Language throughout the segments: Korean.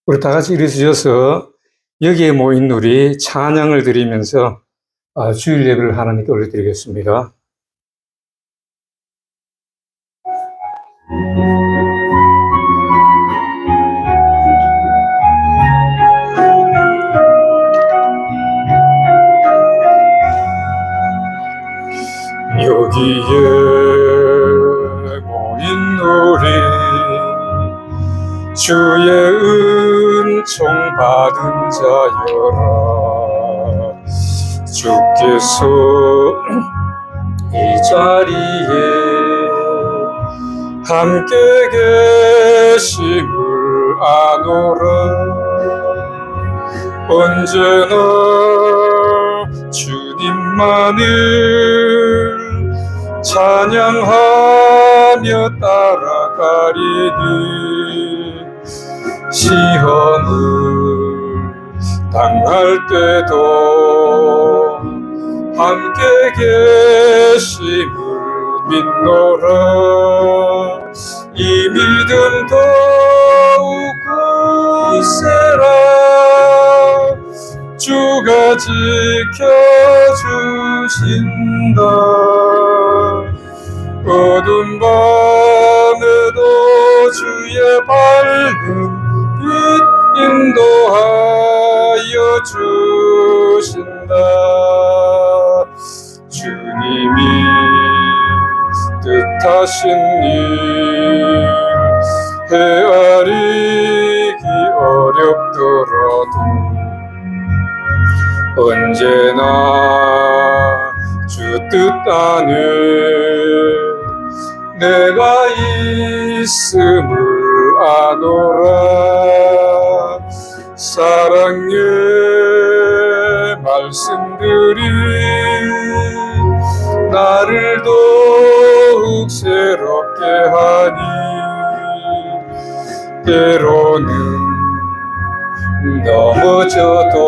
우리 다 같이 일어서셔서 여기에 모인 우리 찬양을 드리면서 주일 예배를 하나님께 올려드리겠습니다. 여기에 모인 우리 주의 은총 받은 자여라. 주께서 이 자리에 함께 계심을 아노라. 언제나 주님만을 찬양하며 따라가리니 시험을 당할 때도 함께 계심을 믿노라. 이 믿음 더욱 굳세라. 주가 지켜주신다. 어두운 밤에도 주의 밝은 빛 인도하여 주신다. 주님이 뜻하신 일 헤아리기 어렵더라도 언제나 주 뜻 안에 내가 있음을 아노라. 사랑의 말씀들이 나를 더욱 새롭게 하니 때로는 넘어져도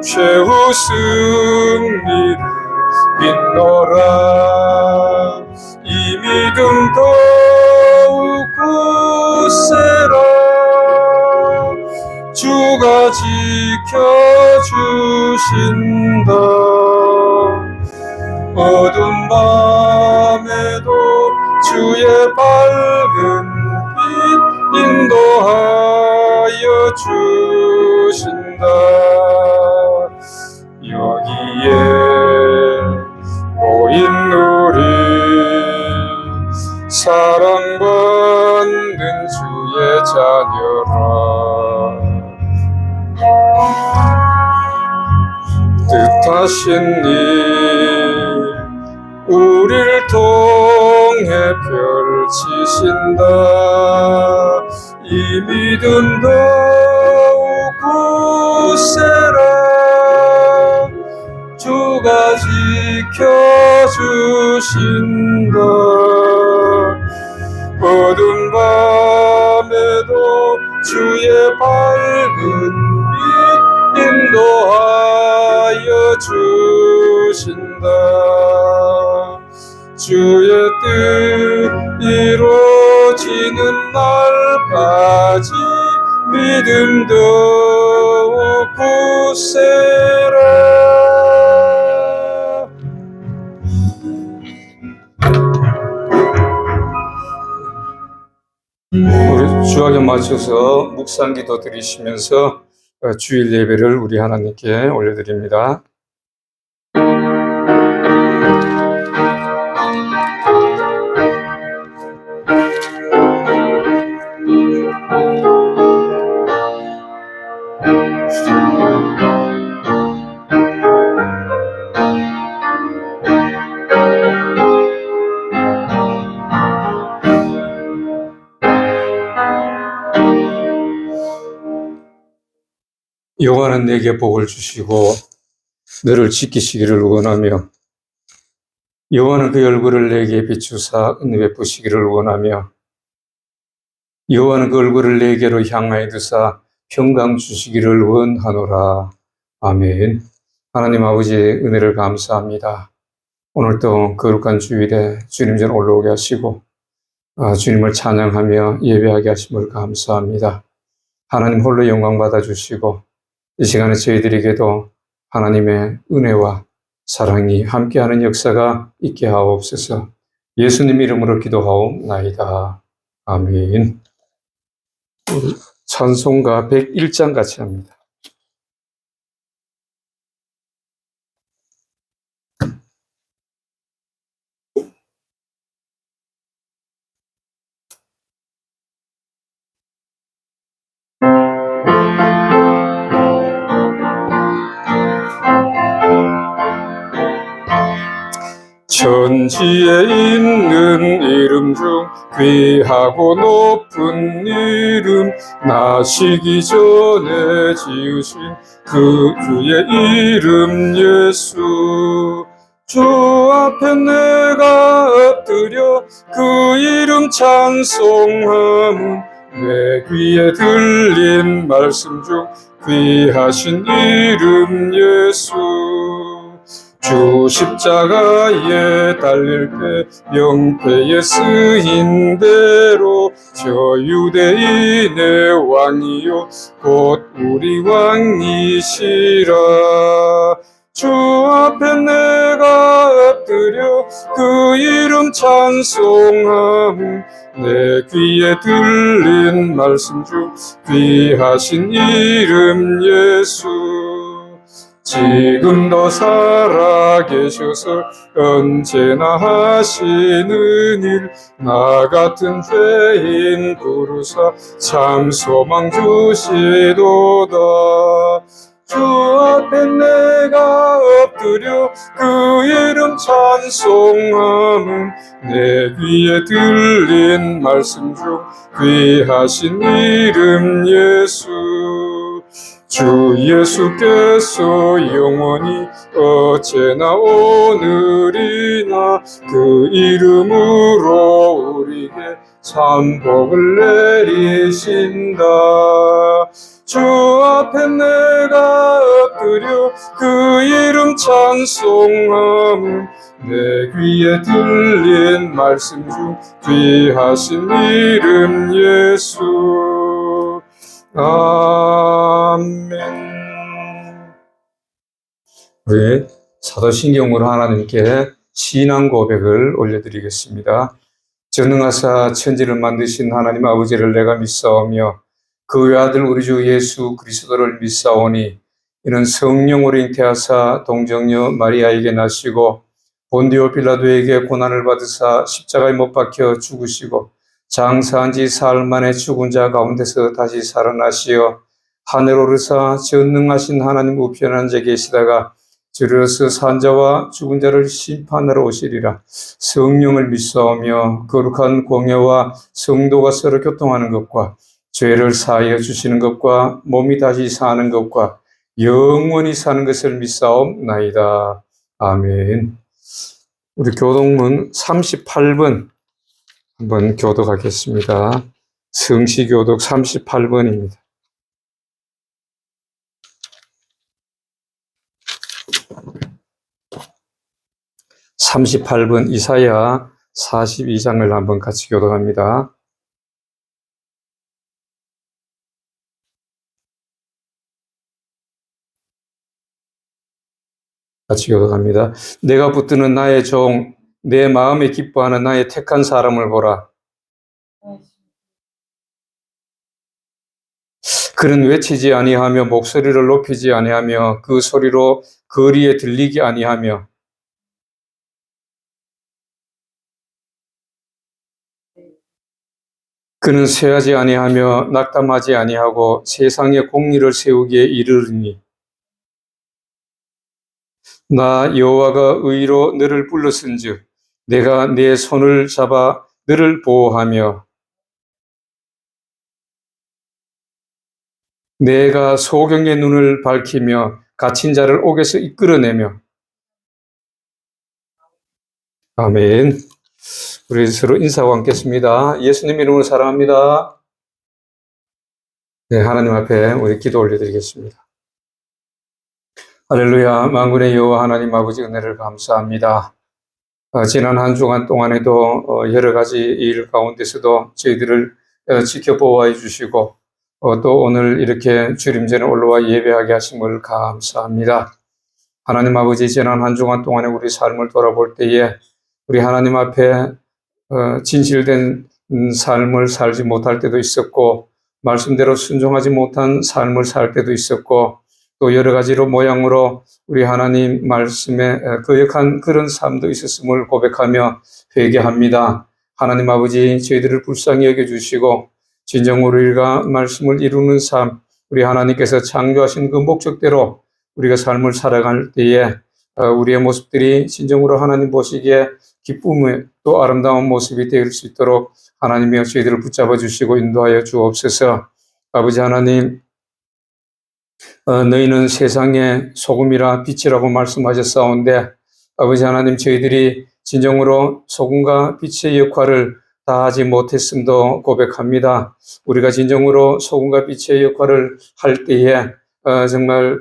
최후 승리를 믿노라. 이 믿음 더욱 굳세라. 주가 지켜주신다. 어두운 밤에도 주의 밝은 빛 인도하여 주신다. 여기에 모인 우리 사랑받는 주의 자녀라. 뜻하신 일 우리를 통해 펼치신다. 이 믿음 더욱 굳세라. 주가 지켜주신다. 어두운 밤에도 주의 밝은 빛 인도하여 주신다. 주의 뜻 이루어지는 날까지 믿음 더욱 굳세라. 우리 주학에 맞춰서 묵상기도 드리시면서 주일 예배를 우리 하나님께 올려드립니다. 여호와는 내게 복을 주시고 너를 지키시기를 원하며 여호와는 그의 얼굴을 내게 비추사 은혜 베푸시기를 원하며 여호와는 그 얼굴을 내게로 향하여 두사 평강 주시기를 원하노라. 아멘. 하나님 아버지의 은혜를 감사합니다. 오늘도 거룩한 주일에 주님 전 올라오게 하시고 주님을 찬양하며 예배하게 하심을 감사합니다. 하나님 홀로 영광 받아주시고 이 시간에 저희들에게도 하나님의 은혜와 사랑이 함께하는 역사가 있게 하옵소서. 예수님 이름으로 기도하옵나이다. 아멘. 우리 찬송가 101장 같이 합니다. 천지에 있는 이름 중 귀하고 높은 이름, 나시기 전에 지으신 그 주의 이름 예수. 주 앞에 내가 엎드려 그 이름 찬송함은 내 귀에 들린 말씀 중 귀하신 이름 예수. 주 십자가에 달릴 때 명패에 쓰인 대로 저 유대인의 왕이요 곧 우리 왕이시라. 주 앞에 내가 엎드려 그 이름 찬송함은 내 귀에 들린 말씀 중 귀하신 이름 예수. 지금도 살아계셔서 언제나 하시는 일, 나 같은 죄인 부르사 참 소망 주시도다. 주 앞에 내가 엎드려 그 이름 찬송함은 내 귀에 들린 말씀 중 귀하신 이름 예수. 주 예수께서 영원히 어제나 오늘이나 그 이름으로 우리에게 참 복을 내리신다. 주 앞에 내가 엎드려 그 이름 찬송함은 내 귀에 들린 말씀 중 귀하신 이름 예수. 아멘. 우리 사도신경으로 하나님께 신앙 고백을 올려드리겠습니다. 전능하사 천지를 만드신 하나님 아버지를 내가 믿사오며 그 외아들 우리 주 예수 그리스도를 믿사오니 이는 성령으로 잉태하사 동정녀 마리아에게 나시고 본디오 빌라도에게 고난을 받으사 십자가에 못 박혀 죽으시고 장사한 지 사흘 만에 죽은 자 가운데서 다시 살아나시어 하늘 오르사 전능하신 하나님 우편에 앉아 계시다가 주려서 산 자와 죽은 자를 심판하러 오시리라. 성령을 믿사오며 거룩한 공예와 성도가 서로 교통하는 것과 죄를 사하여 주시는 것과 몸이 다시 사는 것과 영원히 사는 것을 믿사옵나이다. 아멘. 우리 교독문 38번 한번 교독하겠습니다. 성시교독 38번입니다. 38번 이사야 42장을 한번 같이 교독합니다. 같이 교독합니다. 내가 붙드는 나의 종, 내 마음에 기뻐하는 나의 택한 사람을 보라. 그는 외치지 아니하며 목소리를 높이지 아니하며 그 소리로 거리에 들리지 아니하며 그는 쇠하지 아니하며 낙담하지 아니하고 세상에 공의를 세우기에 이르리니 나 여호와가 의로 너를 불렀은즉 내가 네 손을 잡아 너를 보호하며 내가 소경의 눈을 밝히며 갇힌 자를 옥에서 이끌어내며. 아멘. 우리 서로 인사하고 앉겠습니다. 예수님 이름으로 사랑합니다. 네, 하나님 앞에 우리 기도 올려드리겠습니다. 할렐루야. 만군의 여호와 하나님 아버지 은혜를 감사합니다. 지난 한 주간 동안에도 여러 가지 일 가운데서도 저희들을 지켜보호해 주시고 또 오늘 이렇게 주림전에 올라와 예배하게 하심을 감사합니다. 하나님 아버지, 지난 한 주간 동안에 우리 삶을 돌아볼 때에 우리 하나님 앞에 진실된 삶을 살지 못할 때도 있었고, 말씀대로 순종하지 못한 삶을 살 때도 있었고, 또 여러 가지로 모양으로 우리 하나님 말씀에 거역한 그런 삶도 있었음을 고백하며 회개합니다. 하나님 아버지, 저희들을 불쌍히 여겨주시고 진정으로 우리가 말씀을 이루는 삶, 우리 하나님께서 창조하신 그 목적대로 우리가 삶을 살아갈 때에 우리의 모습들이 진정으로 하나님 보시기에 기쁨의 또 아름다운 모습이 될 수 있도록 하나님이 저희들을 붙잡아 주시고 인도하여 주옵소서. 아버지 하나님, 너희는 세상의 소금이라 빛이라고 말씀하셨사온데, 아버지 하나님, 저희들이 진정으로 소금과 빛의 역할을 다하지 못했음도 고백합니다. 우리가 진정으로 소금과 빛의 역할을 할 때에 정말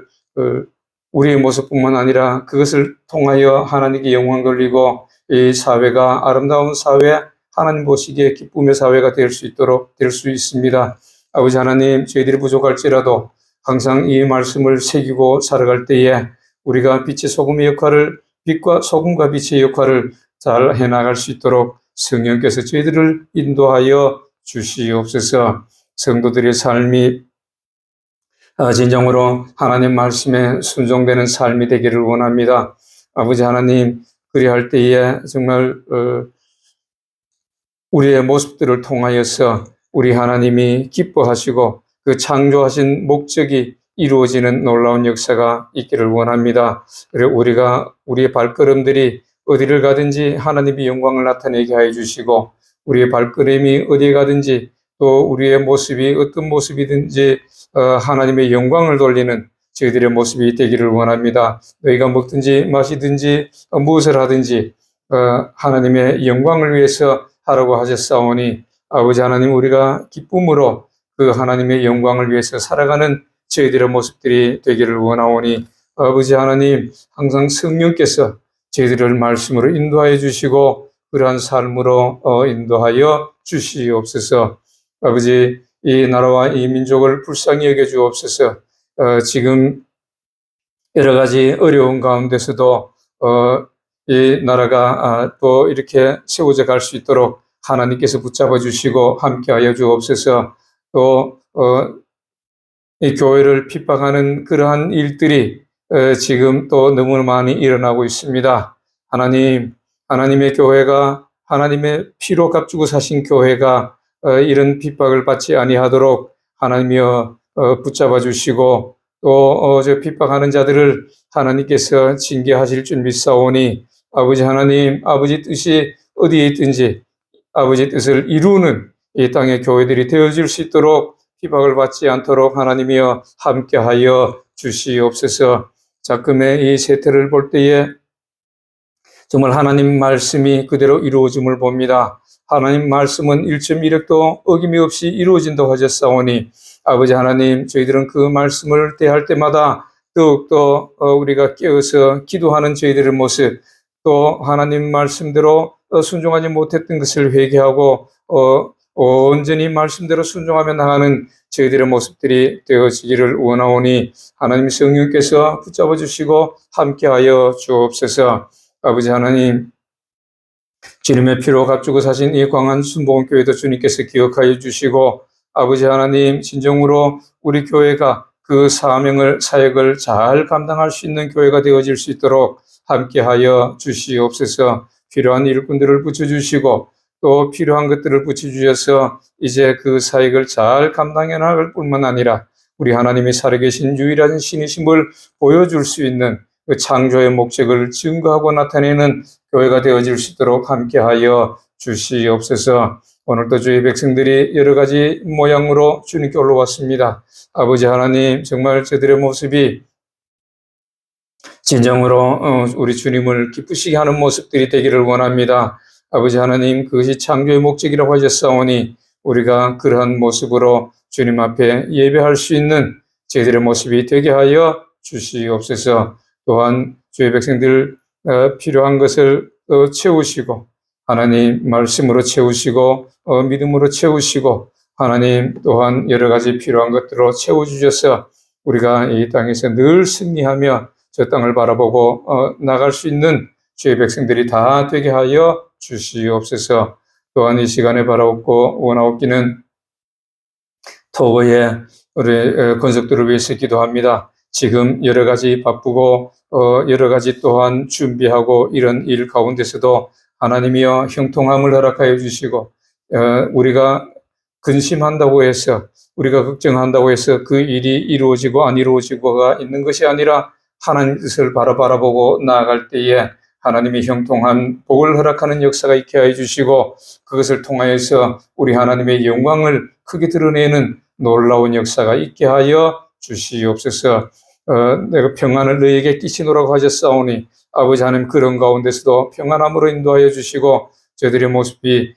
우리의 모습뿐만 아니라 그것을 통하여 하나님께 영광 돌리고 이 사회가 아름다운 사회, 하나님 보시기에 기쁨의 사회가 될 수 있도록 될 수 있습니다. 아버지 하나님, 저희들이 부족할지라도 항상 이 말씀을 새기고 살아갈 때에 우리가 빛의 소금의 역할을, 빛과 소금과 빛의 역할을 잘 해나갈 수 있도록 성령께서 저희들을 인도하여 주시옵소서. 성도들의 삶이 진정으로 하나님 말씀에 순종되는 삶이 되기를 원합니다. 아버지 하나님, 그리할 때에 정말 우리의 모습들을 통하여서 우리 하나님이 기뻐하시고 그 창조하신 목적이 이루어지는 놀라운 역사가 있기를 원합니다. 그리고 우리가 우리의 발걸음들이 어디를 가든지 하나님의 영광을 나타내게 하여 주시고, 우리의 발걸음이 어디에 가든지 또 우리의 모습이 어떤 모습이든지 하나님의 영광을 돌리는 저희들의 모습이 되기를 원합니다. 너희가 먹든지 마시든지 무엇을 하든지 하나님의 영광을 위해서 하라고 하셨사오니, 아버지 하나님, 우리가 기쁨으로 그 하나님의 영광을 위해서 살아가는 저희들의 모습들이 되기를 원하오니, 아버지 하나님, 항상 성령께서 저희들을 말씀으로 인도하여 주시고 그러한 삶으로 인도하여 주시옵소서. 아버지, 이 나라와 이 민족을 불쌍히 여겨 주옵소서. 지금 여러 가지 어려운 가운데서도 이 나라가 또 이렇게 세워져 갈 수 있도록 하나님께서 붙잡아 주시고 함께하여 주옵소서. 또 이 교회를 핍박하는 그러한 일들이 지금 또 너무 많이 일어나고 있습니다. 하나님, 하나님의 교회가, 하나님의 피로 값주고 사신 교회가 이런 핍박을 받지 아니하도록 하나님이여 붙잡아 주시고, 또 저 핍박하는 자들을 하나님께서 징계하실 줄 믿사오니, 아버지 하나님, 아버지 뜻이 어디에 있든지 아버지 뜻을 이루는 이 땅의 교회들이 되어질 수 있도록 핍박을 받지 않도록 하나님이여 함께하여 주시옵소서. 자금의 이 세태를 볼 때에 정말 하나님 말씀이 그대로 이루어짐을 봅니다. 하나님 말씀은 1.1획도 어김이 없이 이루어진다고 하셨사오니, 아버지 하나님, 저희들은 그 말씀을 대할 때마다 더욱더 우리가 깨어서 기도하는 저희들의 모습, 또 하나님 말씀대로 순종하지 못했던 것을 회개하고 온전히 말씀대로 순종하며 나가는 저희들의 모습들이 되어지기를 원하오니, 하나님 성령께서 붙잡아 주시고 함께하여 주옵소서. 아버지 하나님, 주님의 피로 값주고 사신 이 광안 순복음교회도 주님께서 기억하여 주시고, 아버지 하나님, 진정으로 우리 교회가 그 사역을 잘 감당할 수 있는 교회가 되어질 수 있도록 함께하여 주시옵소서. 필요한 일꾼들을 붙여주시고 또 필요한 것들을 붙여주셔서 이제 그 사역을 잘 감당해 나갈 뿐만 아니라 우리 하나님이 살아계신 유일한 신이심을 보여줄 수 있는 그 창조의 목적을 증거하고 나타내는 교회가 되어질 수 있도록 함께하여 주시옵소서. 오늘도 주의 백성들이 여러 가지 모양으로 주님께 올라왔습니다. 아버지 하나님, 정말 저들의 모습이 진정으로 우리 주님을 기쁘시게 하는 모습들이 되기를 원합니다. 아버지 하나님, 그것이 창조의 목적이라고 하셨사오니 우리가 그러한 모습으로 주님 앞에 예배할 수 있는 저희들의 모습이 되게 하여 주시옵소서. 또한 주의 백성들 필요한 것을 채우시고, 하나님 말씀으로 채우시고, 믿음으로 채우시고, 하나님 또한 여러 가지 필요한 것들로 채워주셔서 우리가 이 땅에서 늘 승리하며 저 땅을 바라보고 나갈 수 있는 주의 백성들이 다 되게 하여 주시옵소서. 또한 이 시간에 바라옵고 원하옵기는 터워의 우리 건석들을 위해서 기도합니다. 지금 여러 가지 바쁘고 여러 가지 또한 준비하고 이런 일 가운데서도 하나님이여 형통함을 허락하여 주시고, 우리가 근심한다고 해서, 우리가 걱정한다고 해서 그 일이 이루어지고 안 이루어지고가 있는 것이 아니라 하나님 뜻을 바라보고 나아갈 때에 하나님의 형통한 복을 허락하는 역사가 있게 하여 주시고, 그것을 통하여서 우리 하나님의 영광을 크게 드러내는 놀라운 역사가 있게 하여 주시옵소서. 내가 평안을 너희에게 끼치노라고 하셨사오니 아버지 하나님, 그런 가운데서도 평안함으로 인도하여 주시고 저들의 모습이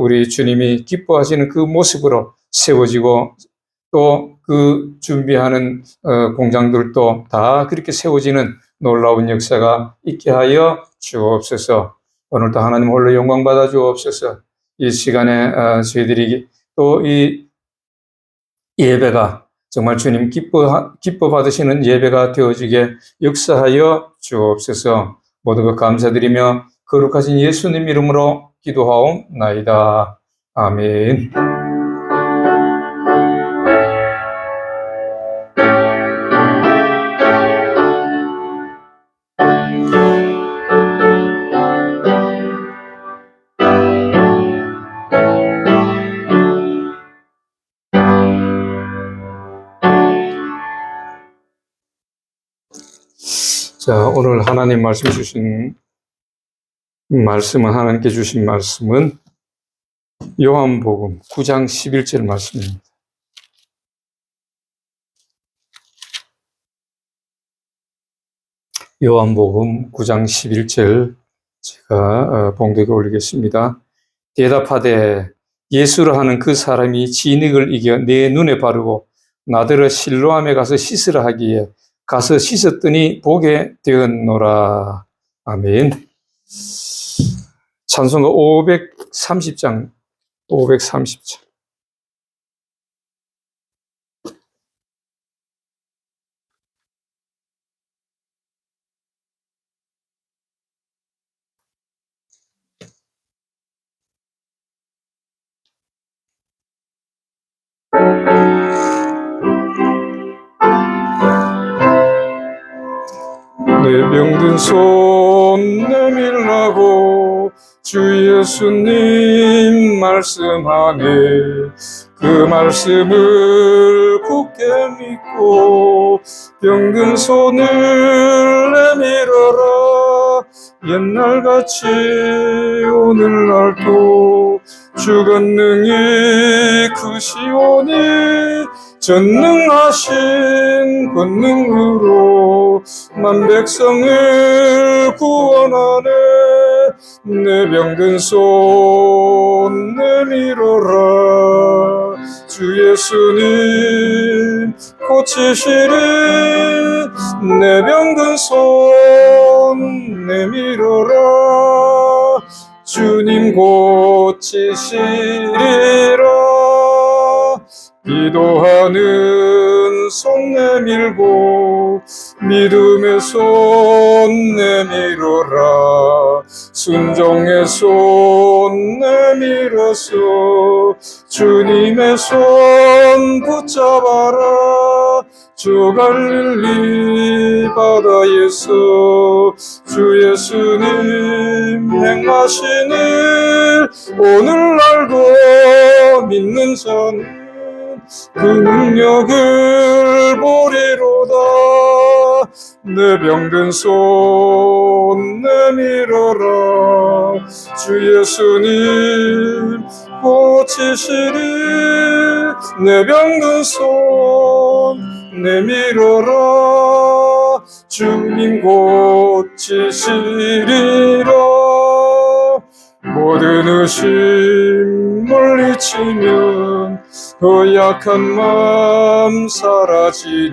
우리 주님이 기뻐하시는 그 모습으로 세워지고, 또 그 준비하는 공장들도 다 그렇게 세워지는 놀라운 역사가 있게 하여 주옵소서. 오늘도 하나님 홀로 영광 받아 주옵소서. 이 시간에 저희들이 또 이 예배가 정말 주님 기뻐 받으시는 예배가 되어지게 역사하여 주옵소서. 모두 그 감사드리며 거룩하신 예수님 이름으로 기도하옵나이다. 아멘. 자, 오늘 하나님 하나님께 주신 말씀은 요한복음 9장 11절 말씀입니다. 요한복음 9장 11절 제가 봉독에 올리겠습니다. 대답하되 예수라 하는 그 사람이 진흙을 이겨 내 눈에 바르고 나더러 실로암에 가서 씻으라 하기에 가서 씻었더니 보게 되었노라. 아멘. 찬송가 530장. 내 병든 손 내밀라고 주 예수님 말씀하네. 그 말씀을 굳게 믿고 병든 손을 내밀어라. 옛날같이 오늘날도 주 권능이 크시오니 전능하신 권능으로 만 백성을 구원하네. 내 병든 손 내밀어라. 주 예수님 고치시리. 내 병든 손 내밀어라. 주님 고치시리라. 기도하는 손 내밀고 믿음의 손 내밀어라. 순종의 손 내밀어서 주님의 손 붙잡아라. 주 갈릴리 바다에서 주 예수님 행하신 일 오늘날도 믿는 자는 그 능력을 보리로다. 내 병든 손 내밀어라. 주 예수님 고치시리. 내 병든 손 내밀어라. 주님 고치시리라. 모든 의심 물리치면 약한 마음 사라지니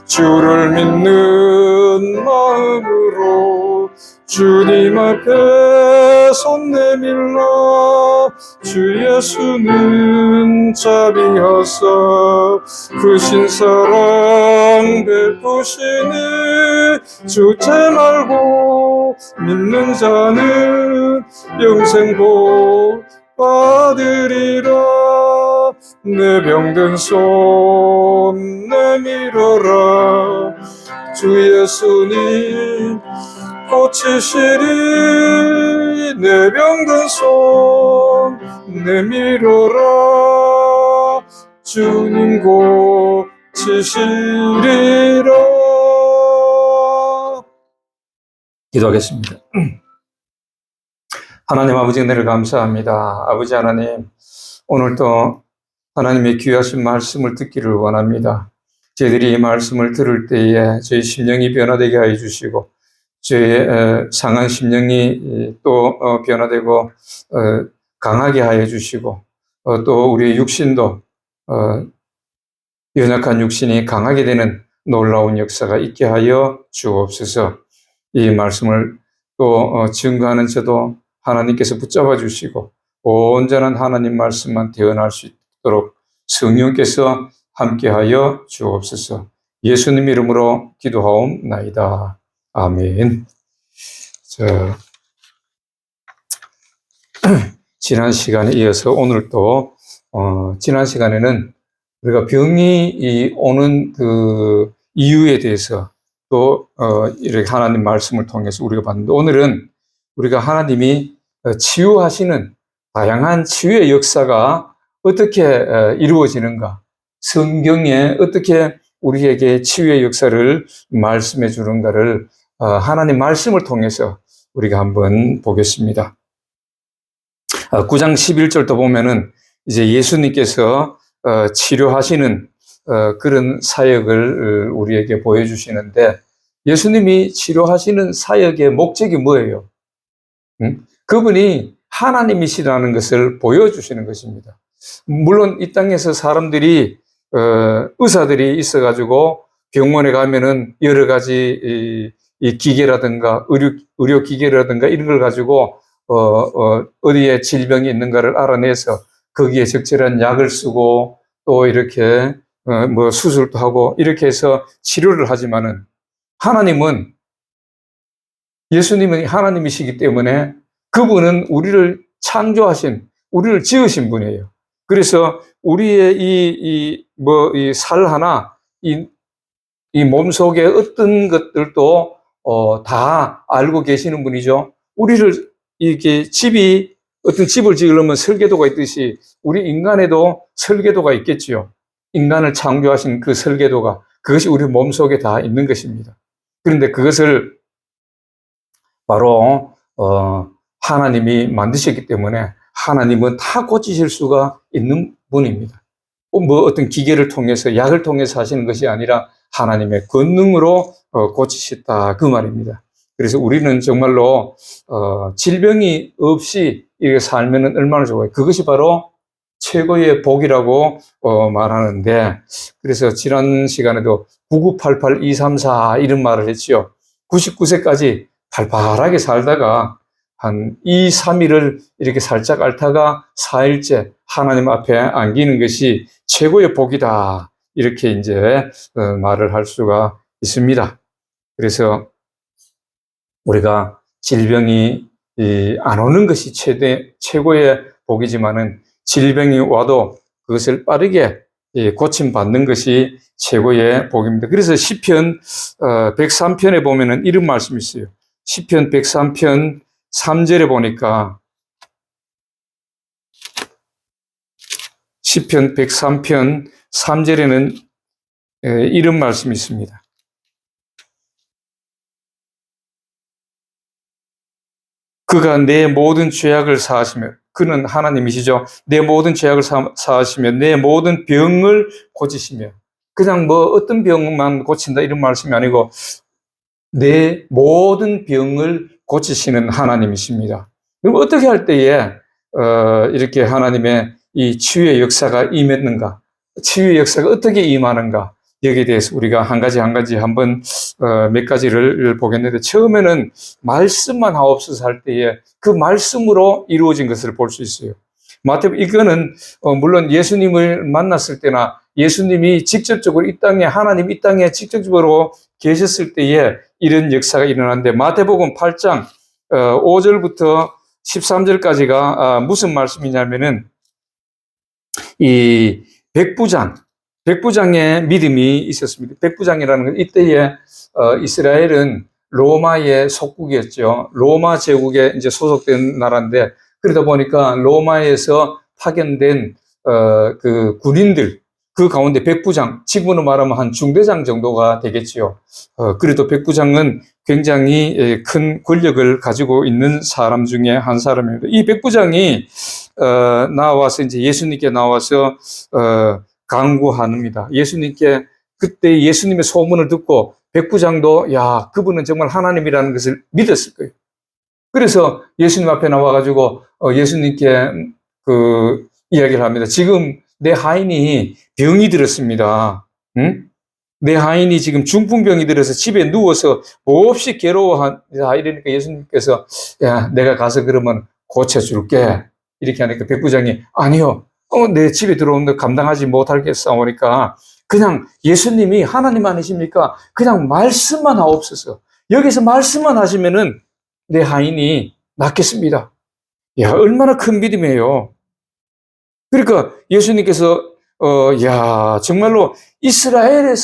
주를 믿는 마음으로 주님 앞에 손 내밀러 주 예수는 자비하사 크신 사랑 베푸시니 주체 말고 믿는 자는 영생 복 받으리라. 내 병든 손 내밀어라 주 예수님 고치시리. 내 병든 손 내밀어라 주님 고치시리라. 기도하겠습니다. 하나님 아버지 은혜를 감사합니다. 아버지 하나님, 오늘도 하나님의 귀하신 말씀을 듣기를 원합니다. 저희들이 이 말씀을 들을 때에 저희 심령이 변화되게 하여 주시고 저희의 상한 심령이 또 변화되고 강하게 하여 주시고 또 우리의 육신도 연약한 육신이 강하게 되는 놀라운 역사가 있게 하여 주옵소서. 이 말씀을 또 증거하는 저도 하나님께서 붙잡아 주시고 온전한 하나님 말씀만 대언할 수 있도록 성령께서 함께하여 주옵소서. 예수님 이름으로 기도하옵나이다. 아멘. 지난 시간에 이어서 오늘 또 지난 시간에는 우리가 병이 오는 그 이유에 대해서 또 이렇게 하나님 말씀을 통해서 우리가 봤는데, 오늘은 우리가 하나님이 치유하시는 다양한 치유의 역사가 어떻게 이루어지는가, 성경에 어떻게 우리에게 치유의 역사를 말씀해 주는가를 하나님 말씀을 통해서 우리가 한번 보겠습니다. 9장 11절도 보면은 이제 예수님께서 치료하시는 그런 사역을 우리에게 보여주시는데, 예수님이 치료하시는 사역의 목적이 뭐예요? 그분이 하나님이시라는 것을 보여주시는 것입니다. 물론 이 땅에서 사람들이 의사들이 있어가지고 병원에 가면은 여러 가지 이 기계라든가 의료 기계라든가 이런 걸 가지고 어디에 질병이 있는가를 알아내서 거기에 적절한 약을 쓰고 또 이렇게 뭐 수술도 하고 이렇게 해서 치료를 하지만은, 하나님은, 예수님은 하나님이시기 때문에 그분은 우리를 창조하신, 우리를 지으신 분이에요. 그래서 우리의 이 살 하나, 이 몸속에 어떤 것들도 다 알고 계시는 분이죠. 우리를 이렇게 어떤 집을 지으려면 설계도가 있듯이 우리 인간에도 설계도가 있겠지요. 인간을 창조하신 그 설계도가, 그것이 우리 몸속에 다 있는 것입니다. 그런데 그것을 바로 하나님이 만드셨기 때문에 하나님은 다 고치실 수가 있는 분입니다. 뭐 어떤 기계를 통해서, 약을 통해서 하시는 것이 아니라 하나님의 권능으로 고치셨다, 그 말입니다. 그래서 우리는 정말로 질병이 없이 이렇게 살면 얼마나 좋아요. 그것이 바로 최고의 복이라고 말하는데, 그래서 지난 시간에도 9988234 이런 말을 했지요. 99세까지 팔팔하게 살다가 한 2, 3일을 이렇게 살짝 앓다가 4일째 하나님 앞에 안기는 것이 최고의 복이다, 이렇게 이제 말을 할 수가 있습니다. 그래서 우리가 질병이 안 오는 것이 최고의 복이지만은, 질병이 와도 그것을 빠르게 고침받는 것이 최고의 복입니다. 그래서 시편 103편에 보면은 이런 말씀이 있어요. 시편 103편 3절에 보니까, 시편 103편 3절에는 이런 말씀이 있습니다. 그가 내 모든 죄악을 사하시며, 그는 하나님이시죠. 내 모든 죄악을 사하시며 내 모든 병을 고치시며, 그냥 뭐 어떤 병만 고친다 이런 말씀이 아니고 내 모든 병을 고치시는 하나님이십니다. 그럼 어떻게 할 때에 이렇게 하나님의 이 치유의 역사가 임했는가, 치유의 역사가 어떻게 임하는가, 여기에 대해서 우리가 한 가지 한번 몇 가지를 보겠는데, 처음에는 말씀만 하옵소서 할 때에 그 말씀으로 이루어진 것을 볼 수 있어요. 이거는 물론 예수님을 만났을 때나 예수님이 직접적으로 이 땅에, 하나님 이 땅에 직접적으로 계셨을 때에 이런 역사가 일어났는데, 마태복음 8장 5절부터 13절까지가 무슨 말씀이냐면은 이 백부장의 믿음이 있었습니다. 백부장이라는 건 이때에 이스라엘은 로마의 속국이었죠. 로마 제국에 이제 소속된 나라인데, 그러다 보니까 로마에서 파견된 그 군인들, 그 가운데 백부장, 지금으로 말하면 한 중대장 정도가 되겠지요. 그래도 백부장은 굉장히 큰 권력을 가지고 있는 사람 중에 한 사람입니다. 이 백부장이 나와서 이제 예수님께 나와서 강구합니다. 예수님께, 그때 예수님의 소문을 듣고 백부장도 야, 그분은 정말 하나님이라는 것을 믿었을 거예요. 그래서 예수님 앞에 나와가지고 예수님께 그 이야기를 합니다. 지금 내 하인이 병이 들었습니다. 응? 내 하인이 지금 중풍병이 들어서 집에 누워서 몹시 괴로워한다. 이러니까 예수님께서 야, 내가 가서 그러면 고쳐줄게. 이렇게 하니까 백부장이 아니요. 내 집에 들어오는데 감당하지 못하겠사오니까 그냥 예수님이 하나님 아니십니까? 그냥 말씀만 하옵소서. 여기서 말씀만 하시면은 내 하인이 낫겠습니다. 야, 얼마나 큰 믿음이에요. 그러니까 예수님께서 야, 정말로 이스라엘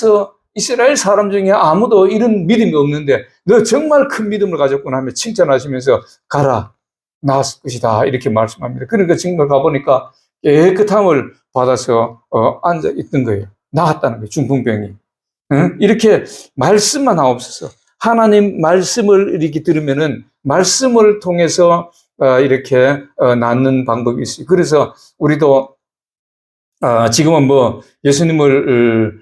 사람 중에 아무도 이런 믿음이 없는데 너 정말 큰 믿음을 가졌구나 하며 칭찬하시면서 가라, 나았을 것이다, 이렇게 말씀합니다. 그러니까 정말 가보니까 깨끗함을 받아서 앉아 있던 거예요. 나았다는 거예요, 중풍병이. 응? 이렇게 말씀만 하옵소서. 하나님 말씀을 이렇게 들으면은 말씀을 통해서 이렇게 낫는 방법이 있어요. 그래서 우리도 지금은 뭐 예수님을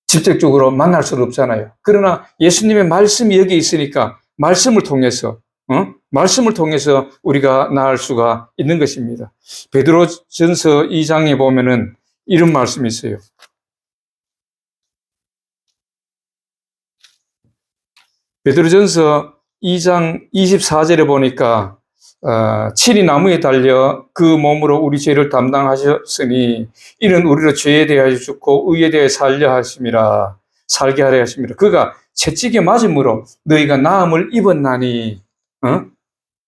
직접적으로 만날 수는 없잖아요. 그러나 예수님의 말씀이 여기 있으니까 말씀을 통해서 우리가 나을 수가 있는 것입니다. 베드로전서 2장에 보면은 이런 말씀이 있어요. 베드로전서 2장 24절에 보니까 친히 나무에 달려 그 몸으로 우리 죄를 담당하셨으니 이는 우리로 죄에 대하여 죽고 의에 대하여 살게 하려 하심이라. 그가 채찍에 맞음으로 너희가 나음을 입었나니.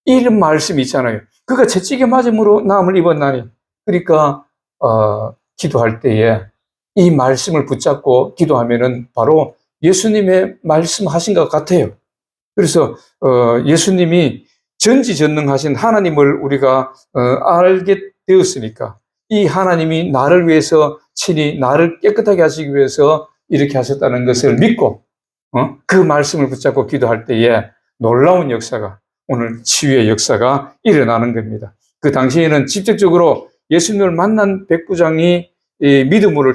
이런 말씀이 있잖아요. 그가 채찍에 맞음으로 나음을 입었나니. 그러니까 기도할 때에 이 말씀을 붙잡고 기도하면은 바로 예수님의 말씀하신 것 같아요. 그래서 예수님이 전지전능하신 하나님을 우리가 알게 되었으니까 이 하나님이 나를 위해서 친히 나를 깨끗하게 하시기 위해서 이렇게 하셨다는 것을 믿고 그 말씀을 붙잡고 기도할 때에 놀라운 역사가, 오늘 치유의 역사가 일어나는 겁니다. 그 당시에는 직접적으로 예수님을 만난 백부장의 믿음을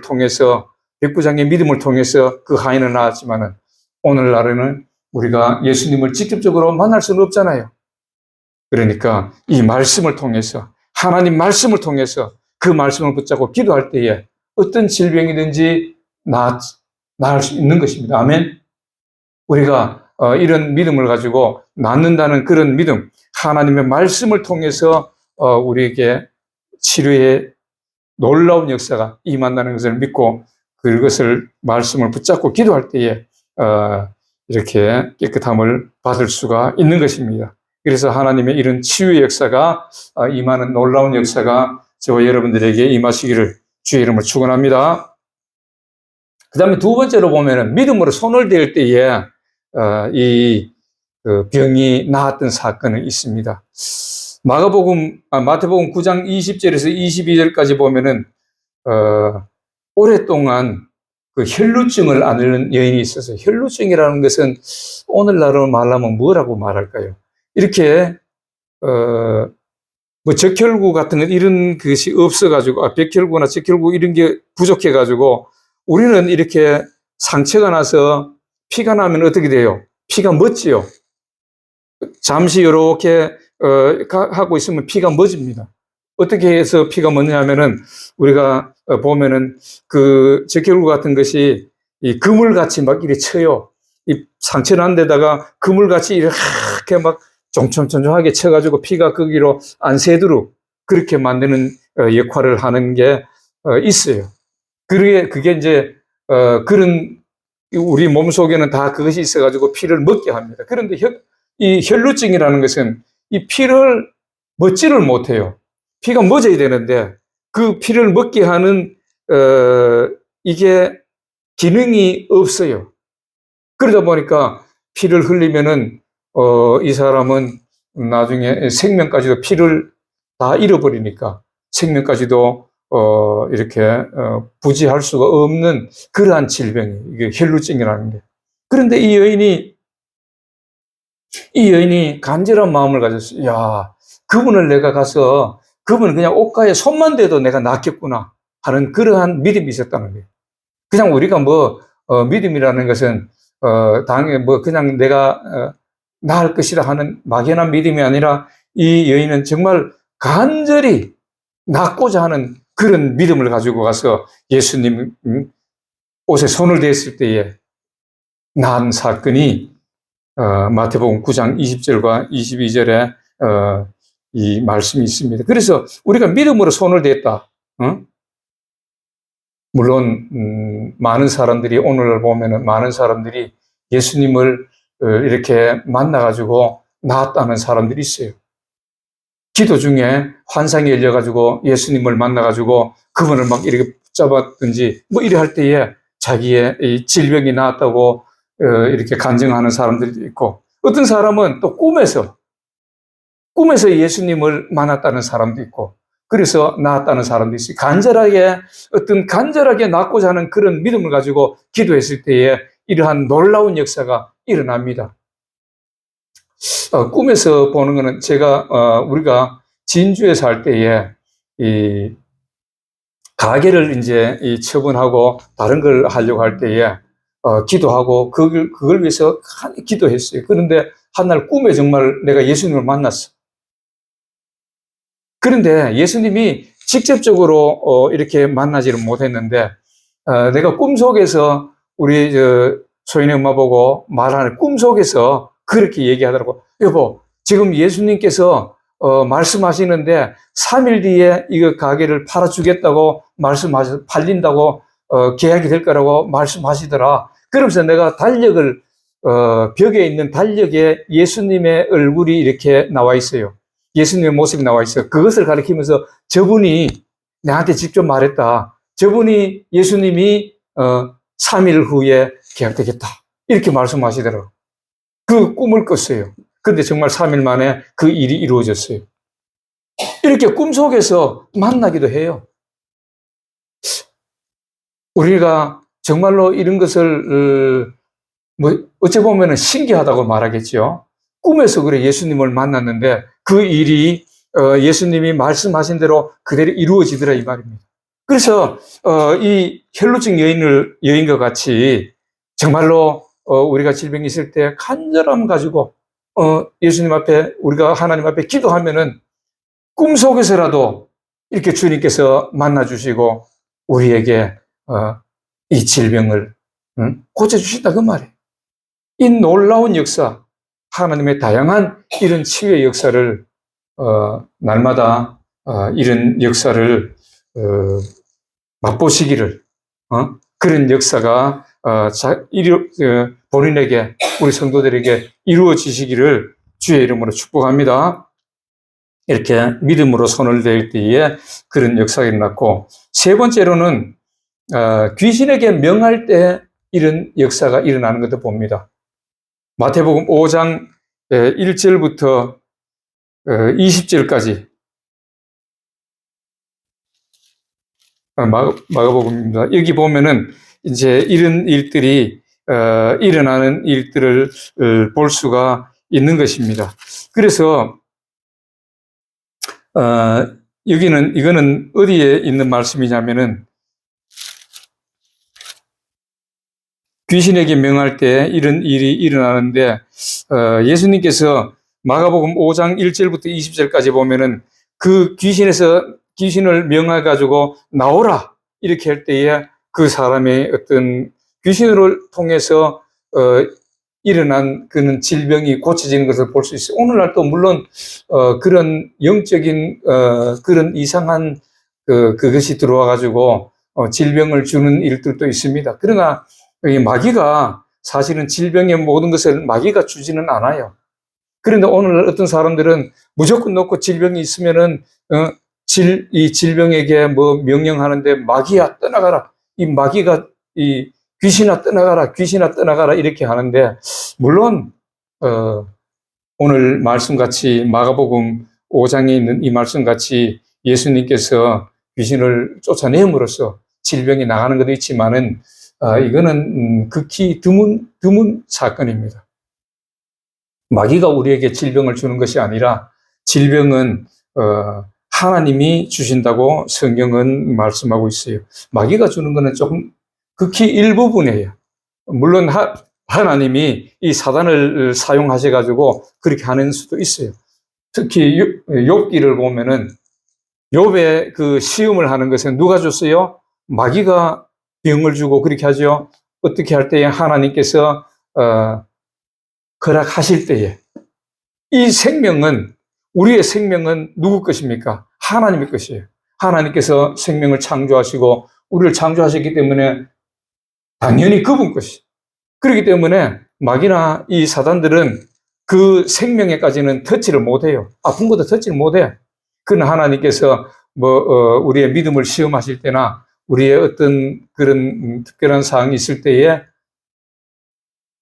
통해서 그 하인을 낳았지만은 오늘날에는 우리가 예수님을 직접적으로 만날 수는 없잖아요. 그러니까 이 말씀을 통해서, 하나님 말씀을 통해서 그 말씀을 붙잡고 기도할 때에 어떤 질병이든지 나을 수 있는 것입니다. 아멘. 우리가 이런 믿음을 가지고 낫는다는 그런 믿음, 하나님의 말씀을 통해서 우리에게 치료의 놀라운 역사가 임한다는 것을 믿고 그것을 말씀을 붙잡고 기도할 때에 이렇게 깨끗함을 받을 수가 있는 것입니다. 그래서 하나님의 이런 치유의 역사가 임하는 놀라운 역사가 저와 여러분들에게 임하시기를 주의 이름으로 축원합니다. 그 다음에 두 번째로 보면은 믿음으로 손을 댈 때에 이 병이 나았던 사건이 있습니다. 마태복음 9장 20절에서 22절까지 보면은 오랫동안 그 혈루증을 앓는 여인이 있어서, 혈루증이라는 것은 오늘날로 말하면 뭐라고 말할까요? 이렇게 뭐 적혈구 같은 것 이런 것이 없어가지고 백혈구나 적혈구 이런 게 부족해가지고 우리는 이렇게 상처가 나서 피가 나면 어떻게 돼요? 피가 멎지요. 잠시 이렇게 하고 있으면 피가 멎습니다. 어떻게 해서 피가 멎냐면은 우리가 보면은 그 적혈구 같은 것이 이 그물같이 막 이렇게 쳐요. 이 상처난 데다가 그물같이 이렇게 막 종총종총하게 쳐가지고 피가 거기로 안 새도록 그렇게 만드는 역할을 하는 게 있어요. 그게 이제 그런 우리 몸 속에는 다 그것이 있어가지고 피를 먹게 합니다. 그런데 이 혈루증이라는 것은 이 피를 먹지를 못해요. 피가 멎어야 되는데 그 피를 먹게 하는 이게 기능이 없어요. 그러다 보니까 피를 흘리면은 이 사람은 나중에 생명까지도 피를 다 잃어버리니까 생명까지도 이렇게 부지할 수가 없는 그러한 질병이 이게 혈루증이라는 게. 그런데 이 여인이 간절한 마음을 가졌어요. 야, 그분을 내가 가서 그분은 그냥 옷가에 손만 대도 내가 낫겠구나 하는 그러한 믿음이 있었다는 거예요. 그냥 우리가 믿음이라는 것은 당연히 그냥 내가 나을 것이라 하는 막연한 믿음이 아니라 이 여인은 정말 간절히 낫고자 하는 그런 믿음을 가지고 가서 예수님 옷에 손을 댔을 때에 난 사건이 마태복음 9장 20절과 22절에 이 말씀이 있습니다. 그래서 우리가 믿음으로 손을 댔다. 물론 많은 사람들이 오늘 보면은 많은 사람들이 예수님을 이렇게 만나가지고 나았다는 사람들이 있어요. 기도 중에 환상이 열려가지고 예수님을 만나가지고 그분을 막 이렇게 붙잡았든지 뭐 이래 할 때에 자기의 이 질병이 나았다고 이렇게 간증하는 사람들도 있고, 어떤 사람은 또 꿈에서 예수님을 만났다는 사람도 있고, 그래서 나았다는 사람도 있어요. 간절하게 낫고자 하는 그런 믿음을 가지고 기도했을 때에 이러한 놀라운 역사가 일어납니다. 꿈에서 보는 거는 우리가 진주에 살 때에 이 가게를 이제 처분하고 다른 걸 하려고 할 때에 기도하고 그걸 위해서 기도했어요. 그런데 한날 꿈에 정말 내가 예수님을 만났어. 그런데 예수님이 직접적으로 이렇게 만나지를 못했는데 내가 꿈속에서 우리 소연이 엄마 보고 말하는 꿈속에서 그렇게 얘기하더라고. 여보, 지금 예수님께서 말씀하시는데 3일 뒤에 이거 가게를 팔아주겠다고 팔린다고 계약이 될 거라고 말씀하시더라. 그러면서 내가 벽에 있는 달력에 예수님의 얼굴이 이렇게 나와 있어요. 예수님의 모습이 나와 있어요. 그것을 가리키면서 저분이 나한테 직접 말했다. 저분이 예수님이 3일 후에 계약되겠다. 이렇게 말씀하시더라고요. 그 꿈을 꿨어요. 근데 정말 3일 만에 그 일이 이루어졌어요. 이렇게 꿈속에서 만나기도 해요. 우리가 정말로 이런 것을 어찌 보면 신기하다고 말하겠죠. 꿈에서 그래 예수님을 만났는데 그 일이 예수님이 말씀하신 대로 그대로 이루어지더라 이 말입니다. 그래서 이 혈루증 여인과 같이 정말로 우리가 질병이 있을 때 간절함 가지고 예수님 앞에 우리가 하나님 앞에 기도하면은 꿈속에서라도 이렇게 주님께서 만나주시고 우리에게 이 질병을 고쳐주신다 그 말이에요. 이 놀라운 역사, 하나님의 다양한 이런 치유의 역사를 날마다 이런 역사를 맛보시기를 그런 역사가 본인에게 우리 성도들에게 이루어지시기를 주의 이름으로 축복합니다. 이렇게 믿음으로 손을 댈 때에 그런 역사가 일어났고, 세 번째로는 귀신에게 명할 때 이런 역사가 일어나는 것도 봅니다. 마태복음 5장 1절부터 20절까지 마가복음입니다. 여기 보면은 이제 이런 일들이 일어나는 일들을 볼 수가 있는 것입니다. 그래서 이거는 어디에 있는 말씀이냐면은 귀신에게 명할 때 이런 일이 일어나는데 예수님께서 마가복음 5장 1절부터 20절까지 보면은 그 귀신을 명해 가지고 나오라 이렇게 할 때에 그 사람의 어떤 귀신을 통해서 일어난 그런 질병이 고쳐지는 것을 볼 수 있어요. 오늘날도 물론 그런 영적인 그런 이상한 그것이 들어와 가지고 질병을 주는 일들도 있습니다. 그러나 이 마귀가 사실은 질병의 모든 것을 마귀가 주지는 않아요. 그런데 오늘 어떤 사람들은 무조건 놓고 질병이 있으면은 이 질병에게 뭐 명령하는데 마귀야 떠나가라. 이 마귀가 이 귀신아 떠나가라. 귀신아 떠나가라 이렇게 하는데 물론 오늘 말씀같이 마가복음 5장에 있는 이 말씀같이 예수님께서 귀신을 쫓아내음으로써 질병이 나가는 것도 있지만은 이거는 극히 드문 사건입니다. 마귀가 우리에게 질병을 주는 것이 아니라 질병은 하나님이 주신다고 성경은 말씀하고 있어요. 마귀가 주는 것은 조금 극히 일부분이에요. 물론 하나님이 이 사단을 사용하셔가지고 그렇게 하는 수도 있어요. 특히 욥기를 보면은 욥의 그 시험을 하는 것은 누가 줬어요? 마귀가 병을 주고 그렇게 하죠. 어떻게 할 때에 하나님께서 허락하실 때에 이 생명은 우리의 생명은 누구 것입니까? 하나님의 것이에요. 하나님께서 생명을 창조하시고 우리를 창조하셨기 때문에 당연히 그분 것이. 그렇기 때문에 마귀나 이 사단들은 그 생명에까지는 터치를 못해요. 아픈 것도 터치를 못해. 그러나 하나님께서 우리의 믿음을 시험하실 때나 우리의 어떤 그런 특별한 사항이 있을 때에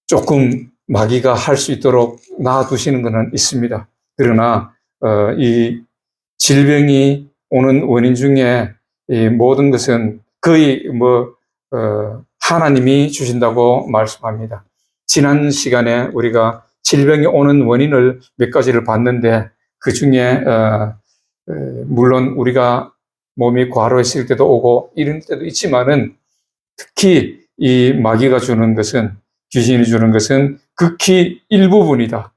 조금 마귀가 할 수 있도록 놔두시는 것은 있습니다. 그러나 이 질병이 오는 원인 중에 이 모든 것은 거의 하나님이 주신다고 말씀합니다. 지난 시간에 우리가 질병이 오는 원인을 몇 가지를 봤는데 그 중에 물론 우리가 몸이 과로했을 때도 오고 이런 때도 있지만은 특히 이 마귀가 주는 것은 귀신이 주는 것은 극히 일부분이다.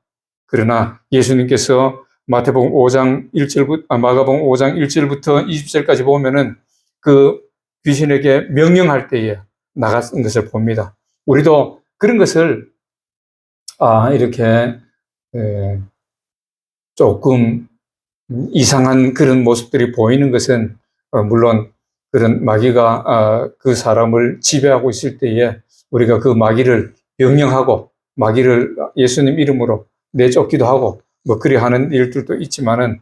그러나 예수님께서 마가복음 5장 1절부터 20절까지 보면은 그 귀신에게 명령할 때에 나간 것을 봅니다. 우리도 그런 것을 이렇게 조금 이상한 그런 모습들이 보이는 것은 물론 그런 마귀가 그 사람을 지배하고 있을 때에 우리가 그 마귀를 명령하고 마귀를 예수님 이름으로 내쫓기도 하고 그리 하는 일들도 있지만은